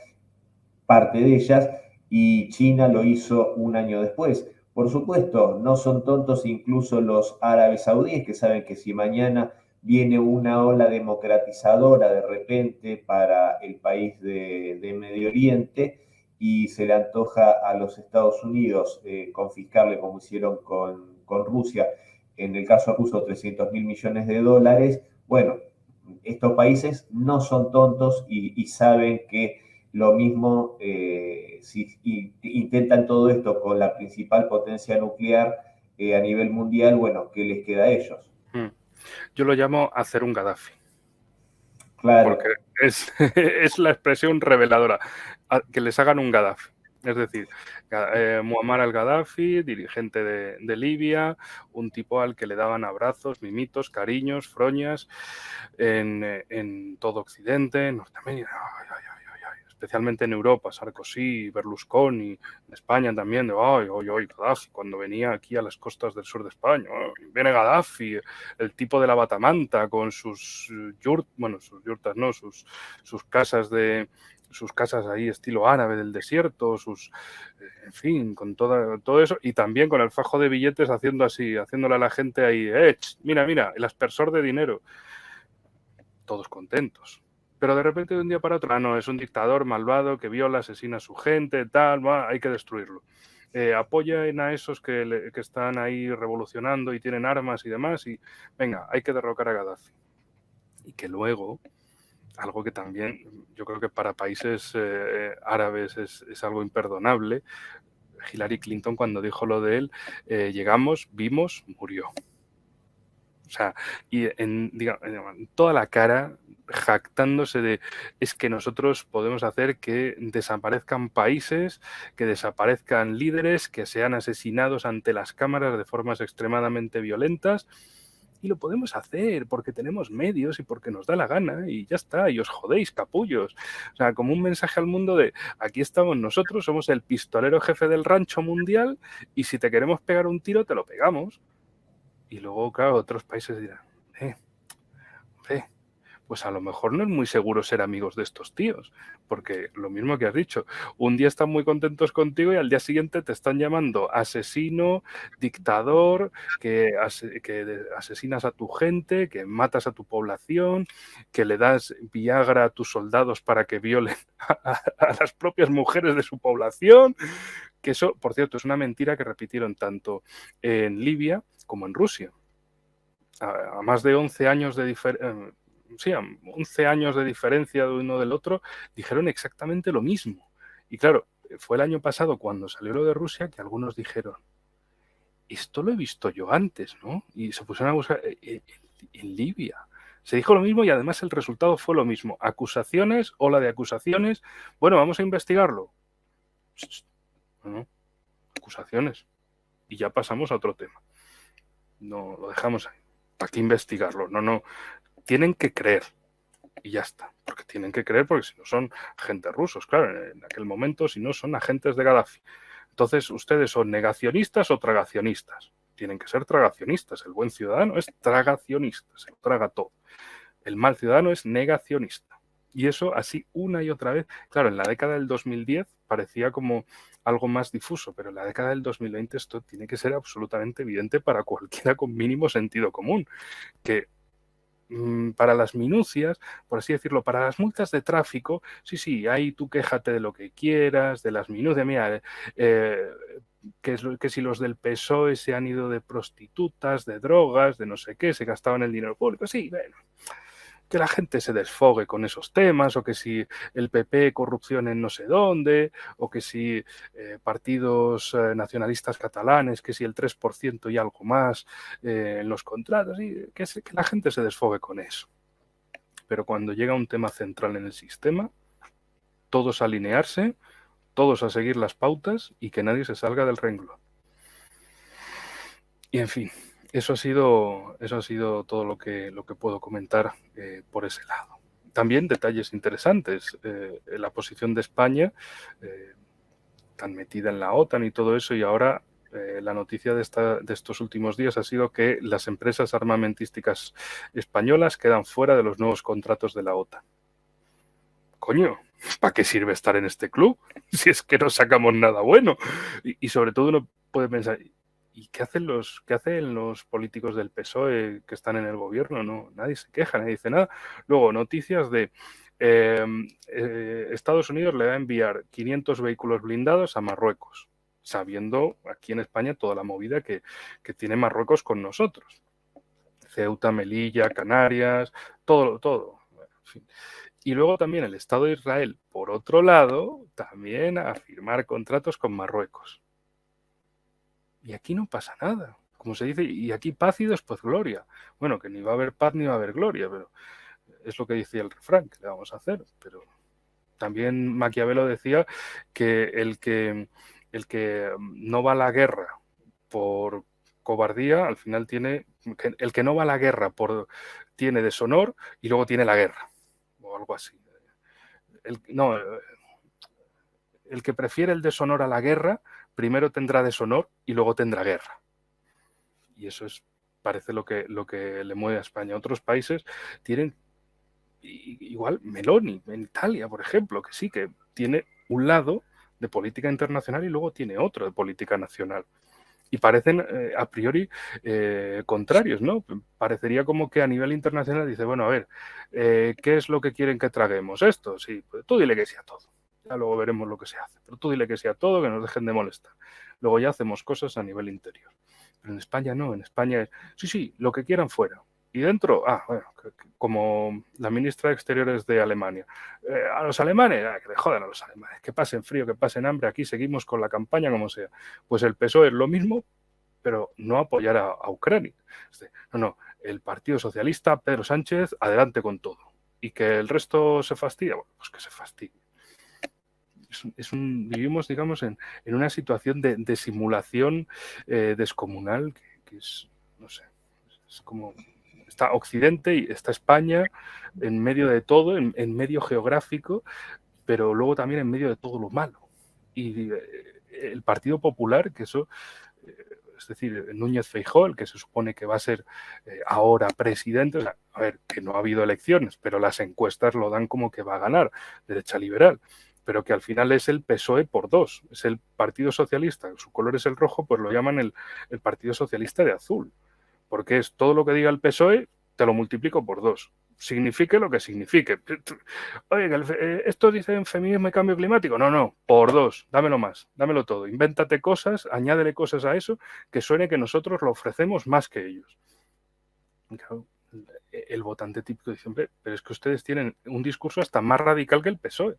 parte de ellas, y China lo hizo un año después. Por supuesto, no son tontos incluso los árabes saudíes, que saben que si mañana viene una ola democratizadora de repente para el país de Medio Oriente y se le antoja a los Estados Unidos confiscarle, como hicieron con Rusia, en el caso ruso, 300.000 millones de dólares, bueno, estos países no son tontos y saben que lo mismo, si intentan todo esto con la principal potencia nuclear a nivel mundial, bueno, ¿qué les queda a ellos? Yo lo llamo hacer un Gaddafi. Claro. Porque es la expresión reveladora, que les hagan un Gaddafi. Es decir, Muammar al-Gaddafi, dirigente de Libia, un tipo al que le daban abrazos, mimitos, cariños, froñas en todo Occidente, en Norteamérica, especialmente en Europa, Sarkozy, Berlusconi, en España también, Gaddafi, cuando venía aquí a las costas del sur de España, viene Gaddafi, el tipo de la batamanta con sus yurtas, no, sus casas sus casas ahí estilo árabe del desierto, en fin, con todo eso, y también con el fajo de billetes haciendo así, haciéndole a la gente ahí, mira, el aspersor de dinero, todos contentos. Pero de repente de un día para otro, no, es un dictador malvado que viola, asesina a su gente, tal, hay que destruirlo. Apoyan a esos que están ahí revolucionando y tienen armas y demás, y venga, hay que derrocar a Gaddafi. Y que luego, algo que también yo creo que para países árabes es algo imperdonable, Hillary Clinton cuando dijo lo de él, llegamos, vimos, murió. O sea, y en toda la cara, jactándose de es que nosotros podemos hacer que desaparezcan países, que desaparezcan líderes, que sean asesinados ante las cámaras de formas extremadamente violentas. Y lo podemos hacer porque tenemos medios y porque nos da la gana y ya está, y os jodéis, capullos. O sea, como un mensaje al mundo de aquí estamos nosotros, somos el pistolero jefe del rancho mundial y si te queremos pegar un tiro, te lo pegamos. Y luego, claro, otros países dirán, pues a lo mejor no es muy seguro ser amigos de estos tíos, porque lo mismo que has dicho, un día están muy contentos contigo y al día siguiente te están llamando asesino, dictador, que asesinas a tu gente, que matas a tu población, que le das Viagra a tus soldados para que violen a las propias mujeres de su población, que eso, por cierto, es una mentira que repitieron tanto en Libia como en Rusia. A más de 11 años de diferencia, sí, 11 años de diferencia de uno del otro, dijeron exactamente lo mismo. Y claro, fue el año pasado cuando salió lo de Rusia que algunos dijeron, esto lo he visto yo antes, ¿no? Y se pusieron a buscar en Libia. Se dijo lo mismo y además el resultado fue lo mismo. Acusaciones, ola de acusaciones. Bueno, vamos a investigarlo. No, acusaciones. Y ya pasamos a otro tema. No, lo dejamos ahí. ¿Para qué investigarlo? No. Tienen que creer. Y ya está. Porque tienen que creer, porque si no son agentes rusos, claro, en aquel momento, si no son agentes de Gaddafi. Entonces, ustedes son negacionistas o tragacionistas. Tienen que ser tragacionistas. El buen ciudadano es tragacionista, se lo traga todo. El mal ciudadano es negacionista. Y eso así una y otra vez. Claro, en la década del 2010 parecía como algo más difuso, pero en la década del 2020 esto tiene que ser absolutamente evidente para cualquiera con mínimo sentido común. Que para las minucias, por así decirlo, para las multas de tráfico, sí, ahí tú quéjate de lo que quieras, de las minucias, mira, que si los del PSOE se han ido de prostitutas, de drogas, de no sé qué, se gastaban el dinero público, sí, bueno, que la gente se desfogue con esos temas, o que si el PP corrupción en no sé dónde, o que si partidos nacionalistas catalanes, que si el 3% y algo más en los contratos, y que la gente se desfogue con eso. Pero cuando llega un tema central en el sistema, todos a alinearse, todos a seguir las pautas y que nadie se salga del renglón. Y en fin, eso ha sido todo lo que puedo comentar por ese lado. También detalles interesantes, la posición de España, tan metida en la OTAN y todo eso, y ahora la noticia de estos últimos días ha sido que las empresas armamentísticas españolas quedan fuera de los nuevos contratos de la OTAN. Coño, ¿para qué sirve estar en este club? Si es que no sacamos nada bueno. Y sobre todo uno puede pensar, ¿y qué hacen los políticos del PSOE que están en el gobierno? No, nadie se queja, nadie dice nada. Luego, noticias de Estados Unidos le va a enviar 500 vehículos blindados a Marruecos, sabiendo aquí en España toda la movida que tiene Marruecos con nosotros. Ceuta, Melilla, Canarias, todo. Bueno, en fin. Y luego también el Estado de Israel, por otro lado, también a firmar contratos con Marruecos. Y aquí no pasa nada, como se dice, y aquí paz y después gloria. Bueno, que ni va a haber paz ni va a haber gloria, pero es lo que decía el refrán, que le vamos a hacer. Pero también Maquiavelo decía que el que no va a la guerra por cobardía, al final el que no va a la guerra tiene deshonor y luego tiene la guerra, o algo así. El que prefiere el deshonor a la guerra, primero tendrá deshonor y luego tendrá guerra. Y eso parece lo que le mueve a España. Otros países tienen, igual Meloni, en Italia, por ejemplo, que sí, que tiene un lado de política internacional y luego tiene otro de política nacional. y parecen a priori contrarios, ¿no? Parecería como que a nivel internacional dice, bueno, a ver, ¿qué es lo que quieren que traguemos? Esto, sí, pues tú dile que sí a todo. Ya luego veremos lo que se hace. Pero tú dile que sí a todo, que nos dejen de molestar. Luego ya hacemos cosas a nivel interior. Pero en España no, en España es, sí, lo que quieran fuera. Y dentro, bueno, como la ministra de Exteriores de Alemania. A los alemanes, que le jodan a los alemanes, que pasen frío, que pasen hambre, aquí seguimos con la campaña como sea. Pues el PSOE es lo mismo, pero no apoyar a Ucrania. No, el Partido Socialista, Pedro Sánchez, adelante con todo. Y que el resto se fastidia, bueno, pues que se fastidie. Vivimos, digamos, en una situación de simulación descomunal que es, no sé, es como está Occidente y está España en medio de todo, en medio geográfico, pero luego también en medio de todo lo malo. Y el Partido Popular, que eso, es decir, Núñez Feijóo, el que se supone que va a ser ahora presidente, o sea, a ver, que no ha habido elecciones, pero las encuestas lo dan como que va a ganar, derecha liberal, pero que al final es el PSOE por dos, es el Partido Socialista, su color es el rojo, pues lo llaman el Partido Socialista de azul, porque es todo lo que diga el PSOE, te lo multiplico por dos. Signifique lo que signifique. Oye, ¿esto dicen feminismo y cambio climático? No, por dos, dámelo más, dámelo todo. Invéntate cosas, añádele cosas a eso, que suene que nosotros lo ofrecemos más que ellos. Y claro, el votante típico dice, hombre, pero es que ustedes tienen un discurso hasta más radical que el PSOE,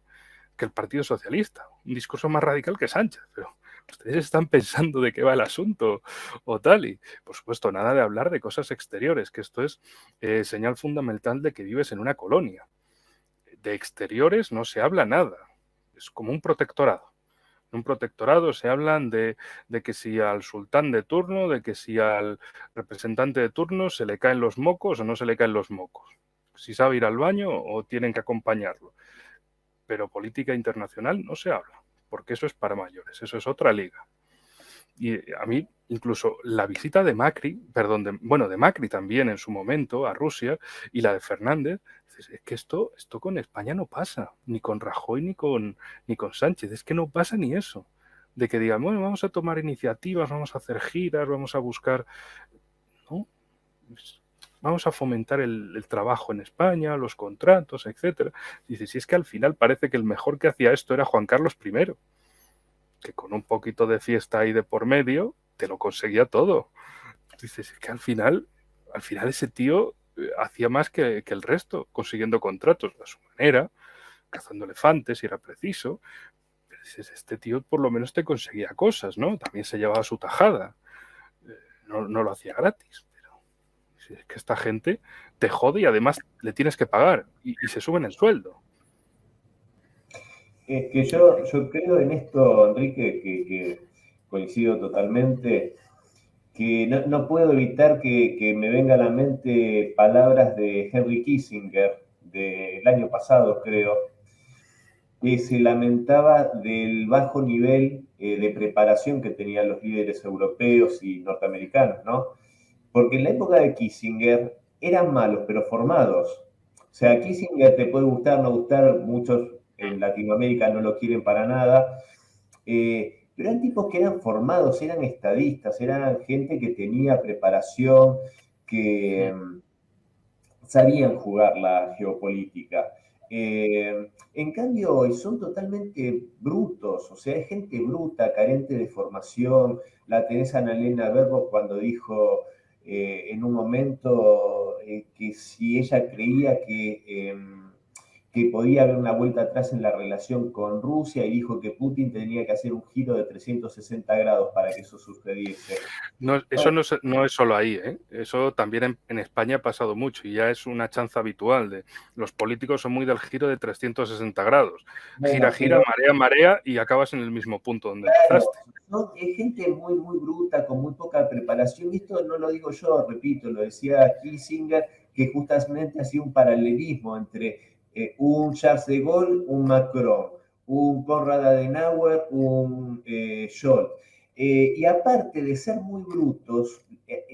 que el Partido Socialista, un discurso más radical que Sánchez, pero ustedes están pensando de qué va el asunto o tal, y por supuesto nada de hablar de cosas exteriores, que esto es señal fundamental de que vives en una colonia. De exteriores no se habla nada, es como un protectorado. En un protectorado se hablan de que si al sultán de turno, de que si al representante de turno se le caen los mocos o no se le caen los mocos, si sabe ir al baño o tienen que acompañarlo. Pero política internacional no se habla, porque eso es para mayores, eso es otra liga. Y a mí, incluso la visita de Macri, de Macri también en su momento a Rusia, y la de Fernández, es que esto con España no pasa, ni con Rajoy ni con Sánchez, es que no pasa ni eso. De que digan, bueno, vamos a tomar iniciativas, vamos a hacer giras, vamos a buscar. No, vamos a fomentar el trabajo en España, los contratos, etcétera. Dice, si es que al final parece que el mejor que hacía esto era Juan Carlos I, que con un poquito de fiesta ahí de por medio, te lo conseguía todo. Dices, es que al final ese tío hacía más que el resto, consiguiendo contratos a su manera, cazando elefantes si era preciso. Pero dices, este tío por lo menos te conseguía cosas, ¿no? También se llevaba su tajada. No lo hacía gratis. Es que esta gente te jode y además le tienes que pagar y se suben el sueldo. Es que yo creo en esto, Enrique, que coincido totalmente, que no puedo evitar que me venga a la mente palabras de Henry Kissinger del año pasado, creo, que se lamentaba del bajo nivel de preparación que tenían los líderes europeos y norteamericanos, ¿no? Porque en la época de Kissinger eran malos, pero formados. O sea, Kissinger te puede gustar, no gustar, muchos en Latinoamérica no lo quieren para nada, pero eran tipos que eran formados, eran estadistas, eran gente que tenía preparación, que sabían jugar la geopolítica. En cambio, hoy son totalmente brutos, o sea, es gente bruta, carente de formación. La tenés a Annalena Baerbock cuando dijo en un momento que si ella creía que podía haber una vuelta atrás en la relación con Rusia y dijo que Putin tenía que hacer un giro de 360 grados para que eso sucediese. No, eso no es solo ahí, ¿eh? Eso también en España ha pasado mucho y ya es una chanza habitual. Los políticos son muy del giro de 360 grados. Bueno, Gira, marea y acabas en el mismo punto donde empezaste. ¿no? Es gente muy, muy bruta, con muy poca preparación. Y esto no lo digo yo, repito, lo decía Kissinger, que justamente hacía un paralelismo entre un Charles de Gaulle, un Macron, un Konrad Adenauer, un Scholz. Y aparte de ser muy brutos,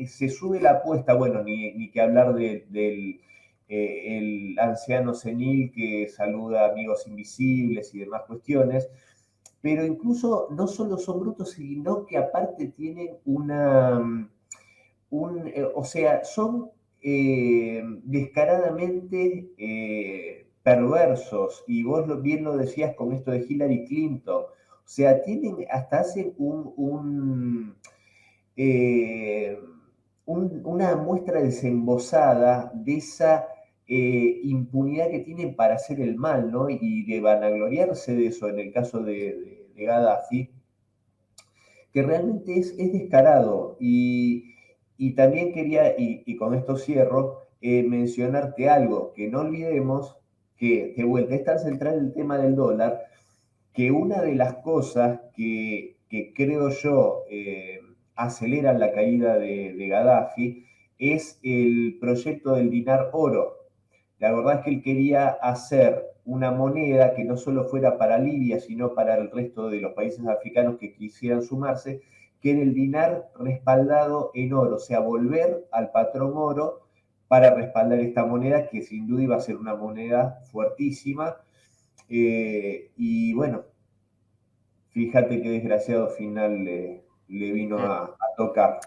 se sube la apuesta, bueno, ni que hablar del el anciano senil que saluda a amigos invisibles y demás cuestiones, pero incluso no solo son brutos, sino que aparte tienen una, o sea, son descaradamente perversos, y vos bien lo decías con esto de Hillary Clinton, o sea, hasta hacen eh, una muestra desembosada de esa impunidad que tienen para hacer el mal, ¿no? Y de vanagloriarse de eso en el caso de Gaddafi, que realmente es descarado. Y también quería, y con esto cierro, mencionarte algo, que no olvidemos que, de vuelta, es tan central el tema del dólar, que una de las cosas que creo yo aceleran la caída de Gaddafi es el proyecto del dinar oro. La verdad es que él quería hacer una moneda que no solo fuera para Libia, sino para el resto de los países africanos que quisieran sumarse, que era el dinar respaldado en oro, o sea, volver al patrón oro para respaldar esta moneda, que sin duda iba a ser una moneda fuertísima. Y bueno, fíjate qué desgraciado final le vino a tocar.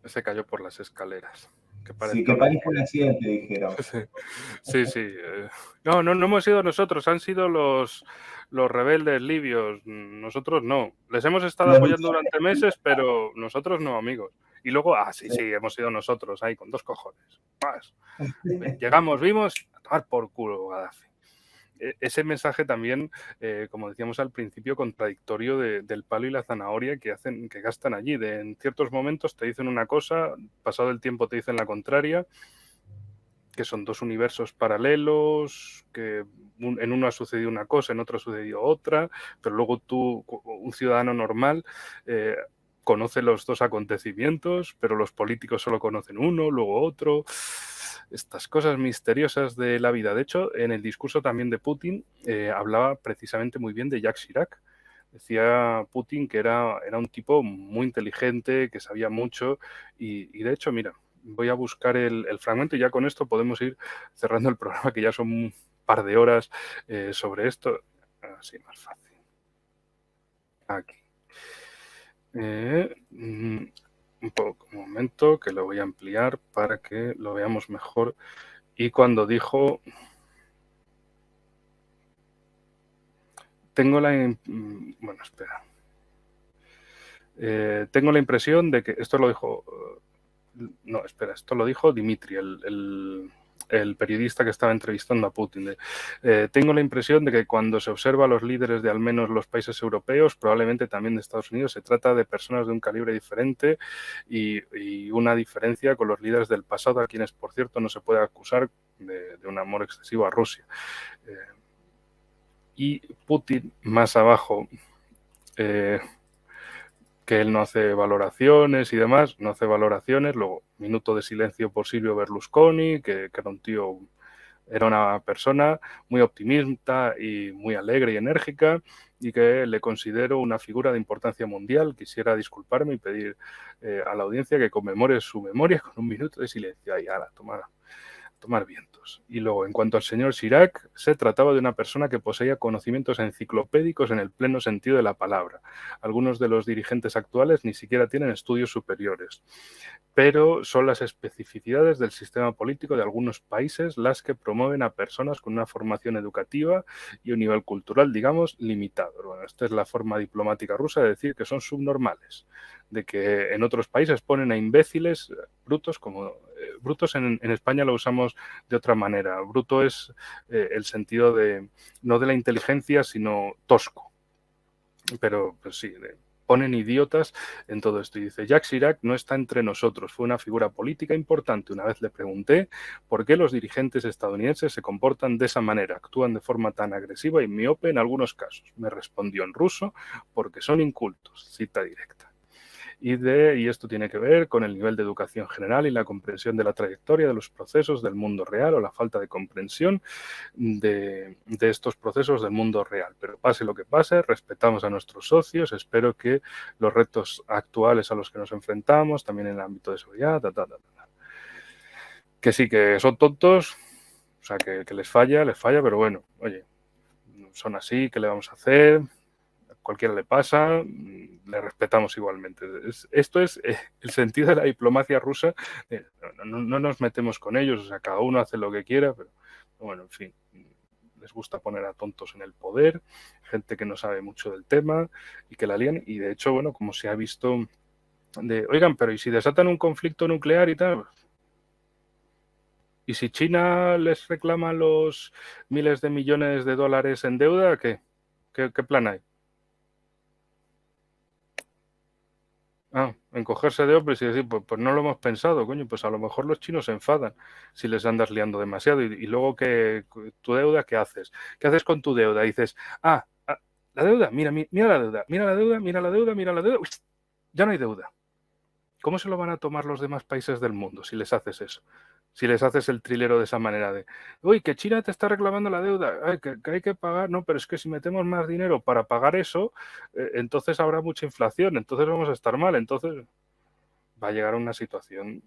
Se cayó por las escaleras. Que Sí, parezca que un parezca un accidente. accidente, dijeron. Sí, sí. No hemos sido nosotros, han sido los rebeldes libios. Nosotros no. Les hemos estado Los apoyando luchadores, durante meses, pero nosotros no, amigos. Y luego, sí. sí, hemos sido nosotros, ahí, con 2 cojones. Más. Llegamos, vimos, a tomar por culo, Gaddafi. Ese mensaje también, como decíamos al principio, contradictorio del palo y la zanahoria que gastan allí. En ciertos momentos te dicen una cosa, pasado el tiempo te dicen la contraria, que son 2 universos paralelos, que en uno ha sucedido una cosa, en otro ha sucedido otra, pero luego tú, un ciudadano normal, conoce los 2 acontecimientos, pero los políticos solo conocen uno, luego otro. Estas cosas misteriosas de la vida. De hecho, en el discurso también de Putin hablaba precisamente muy bien de Jacques Chirac. Decía Putin que era un tipo muy inteligente, que sabía mucho y de hecho, mira, voy a buscar el fragmento y ya con esto podemos ir cerrando el programa, que ya son un par de horas sobre esto. Así más fácil. Aquí. Un momento, que lo voy a ampliar para que lo veamos mejor. Y cuando dijo... Bueno, espera. Tengo la impresión de que... Esto lo dijo... No, espera, esto lo dijo Dmitry, el periodista que estaba entrevistando a Putin. Tengo la impresión de que cuando se observa a los líderes de al menos los países europeos, probablemente también de Estados Unidos, se trata de personas de un calibre diferente y una diferencia con los líderes del pasado, a quienes, por cierto, no se puede acusar de un amor excesivo a Rusia. Y Putin, más abajo, que él no hace valoraciones y demás, no hace valoraciones. Luego, minuto de silencio por Silvio Berlusconi, que era un tío, era una persona muy optimista y muy alegre y enérgica, y que le considero una figura de importancia mundial. Quisiera disculparme y pedir a la audiencia que conmemore su memoria con un minuto de silencio. Ahí, ala, tomar vientos. Y luego, en cuanto al señor Chirac, se trataba de una persona que poseía conocimientos enciclopédicos en el pleno sentido de la palabra. Algunos de los dirigentes actuales ni siquiera tienen estudios superiores, pero son las especificidades del sistema político de algunos países las que promueven a personas con una formación educativa y un nivel cultural, digamos, limitado. Bueno, esta es la forma diplomática rusa de decir que son subnormales, de que en otros países ponen a imbéciles, brutos, como brutos en España lo usamos de otra manera. Bruto es el sentido de, no de la inteligencia, sino tosco. Pero pues sí, ponen idiotas en todo esto. Y dice, Jacques Chirac no está entre nosotros, fue una figura política importante. Una vez le pregunté por qué los dirigentes estadounidenses se comportan de esa manera, actúan de forma tan agresiva y miope en algunos casos. Me respondió en ruso, porque son incultos, cita directa. Y esto tiene que ver con el nivel de educación general y la comprensión de la trayectoria de los procesos del mundo real, o la falta de comprensión de estos procesos del mundo real. Pero pase lo que pase, respetamos a nuestros socios. Espero que los retos actuales a los que nos enfrentamos, también en el ámbito de seguridad, que sí, que son tontos, o sea, que les falla, pero bueno, oye, son así, ¿qué le vamos a hacer? cualquiera le pasa, le respetamos igualmente. Esto es el sentido de la diplomacia rusa. No nos metemos con ellos, o sea, cada uno hace lo que quiera, pero bueno, en fin, les gusta poner a tontos en el poder, gente que no sabe mucho del tema y que la lían. Y de hecho, bueno, como se ha visto, oigan, pero ¿y si desatan un conflicto nuclear y tal? ¿Y si China les reclama los miles de millones de dólares en deuda, qué? ¿Qué plan hay? Encogerse de hombres y decir, pues no lo hemos pensado, coño, pues a lo mejor los chinos se enfadan si les andas liando demasiado. Y luego, tu deuda, ¿qué haces? ¿Qué haces con tu deuda? Dices, la deuda, mira la deuda, mira la deuda, mira la deuda, mira la deuda. Uy, ya no hay deuda. ¿Cómo se lo van a tomar los demás países del mundo si les haces eso? Si les haces el trilero de esa manera de, uy, que China te está reclamando la deuda, que hay que pagar, no, pero es que si metemos más dinero para pagar eso, entonces habrá mucha inflación, entonces vamos a estar mal, entonces va a llegar a una situación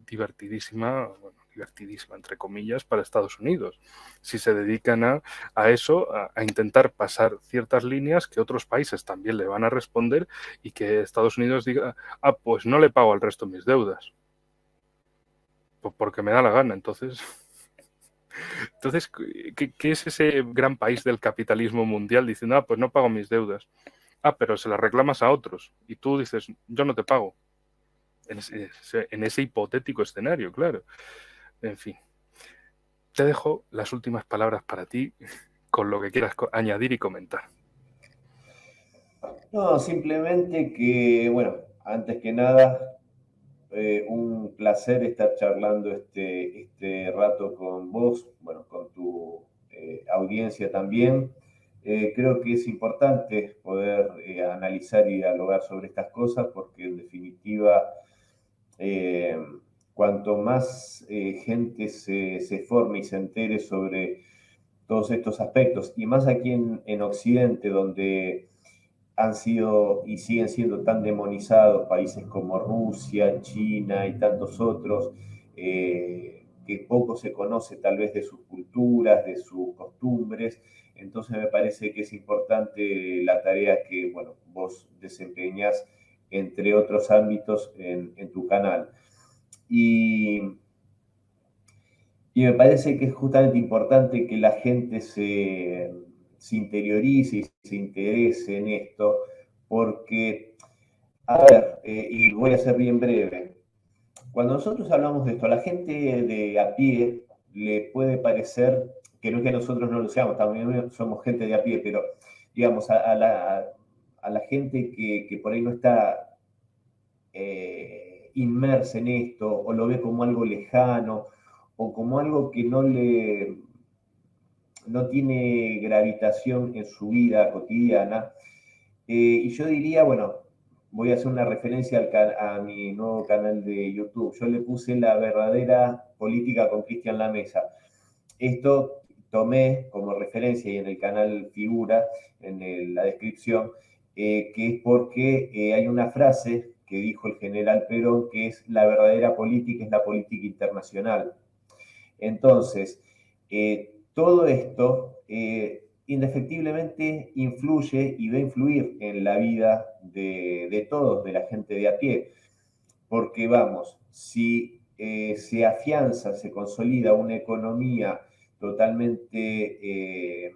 divertidísima, bueno, divertidísima entre comillas, para Estados Unidos. Si se dedican a eso, a intentar pasar ciertas líneas que otros países también le van a responder y que Estados Unidos diga, pues no le pago al resto mis deudas. Pues porque me da la gana, entonces... Entonces, ¿qué es ese gran país del capitalismo mundial diciendo, pues no pago mis deudas? Pero se las reclamas a otros y tú dices, yo no te pago. En ese hipotético escenario, claro. En fin, te dejo las últimas palabras para ti con lo que quieras añadir y comentar. No, simplemente que, bueno, antes que nada, un placer estar charlando este rato con vos, bueno, con tu audiencia también. Creo que es importante poder analizar y dialogar sobre estas cosas porque en definitiva, cuanto más gente se forme y se entere sobre todos estos aspectos, y más aquí en Occidente, donde han sido y siguen siendo tan demonizados países como Rusia, China y tantos otros, que poco se conoce tal vez de sus culturas, de sus costumbres. Entonces me parece que es importante la tarea que, bueno, vos desempeñás, entre otros ámbitos, en tu canal. Y, y me parece que es justamente importante que la gente se interiorice y se interese en esto, porque, a ver, y voy a ser bien breve, cuando nosotros hablamos de esto, a la gente de a pie le puede parecer, que no es que nosotros no lo seamos, también somos gente de a pie, pero digamos, a la gente que por ahí no está inmersa en esto, o lo ve como algo lejano, o como algo que no tiene gravitación en su vida cotidiana. Y yo diría, bueno, voy a hacer una referencia a mi nuevo canal de YouTube. Yo le puse La verdadera política con Cristian Lamesa. Esto tomé como referencia y en el canal figura en la descripción, que es porque hay una frase que dijo el general Perón, que es: la verdadera política es la política internacional. Entonces, todo esto indefectiblemente influye y va a influir en la vida de todos, de la gente de a pie, porque vamos, si se afianza, se consolida una economía totalmente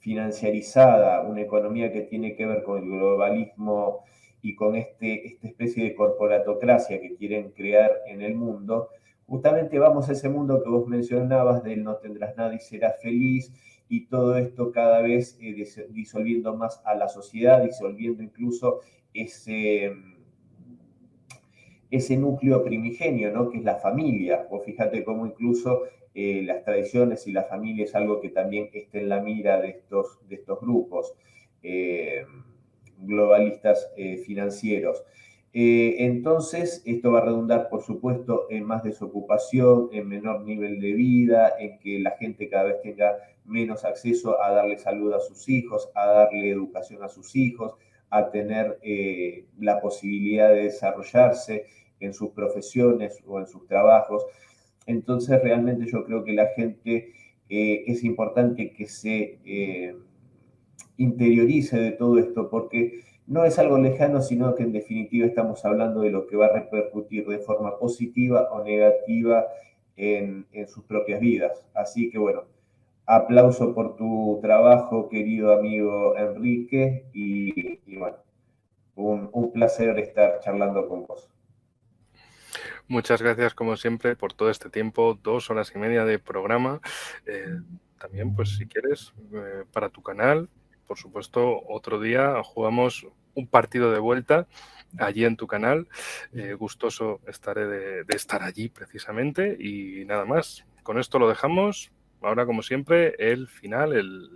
financiarizada, una economía que tiene que ver con el globalismo y con esta especie de corporatocracia que quieren crear en el mundo, justamente vamos a ese mundo que vos mencionabas del no tendrás nada y serás feliz, y todo esto cada vez disolviendo más a la sociedad, disolviendo incluso ese núcleo primigenio, ¿no? Que es la familia. Vos fíjate cómo incluso las tradiciones y la familia es algo que también está en la mira de estos grupos globalistas financieros. Entonces, esto va a redundar, por supuesto, en más desocupación, en menor nivel de vida, en que la gente cada vez tenga menos acceso a darle salud a sus hijos, a darle educación a sus hijos, a tener la posibilidad de desarrollarse en sus profesiones o en sus trabajos. Entonces, realmente yo creo que la gente es importante que interiorice de todo esto, porque no es algo lejano, sino que en definitiva estamos hablando de lo que va a repercutir de forma positiva o negativa en sus propias vidas. Así que bueno, aplauso por tu trabajo, querido amigo Enrique, y bueno, un placer estar charlando con vos. Muchas gracias, como siempre, por todo este tiempo, 2 horas y media de programa. También, pues si quieres, para tu canal, por supuesto, otro día jugamos un partido de vuelta allí en tu canal. Gustoso estaré de estar allí precisamente y nada más. Con esto lo dejamos. Ahora, como siempre, el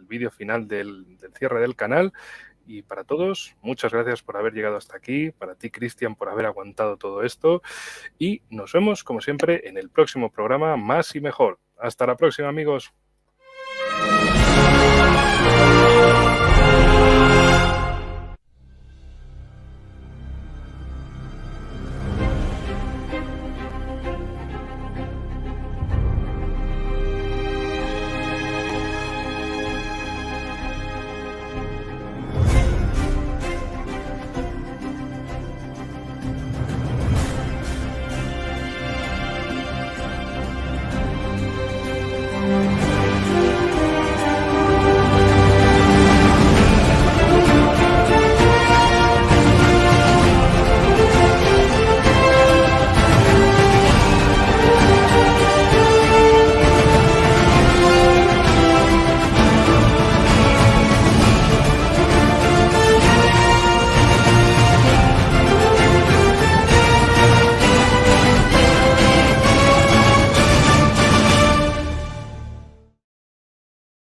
vídeo final del cierre del canal. Y para todos, muchas gracias por haber llegado hasta aquí. Para ti, Cristian, por haber aguantado todo esto. Y nos vemos, como siempre, en el próximo programa Más y Mejor. Hasta la próxima, amigos.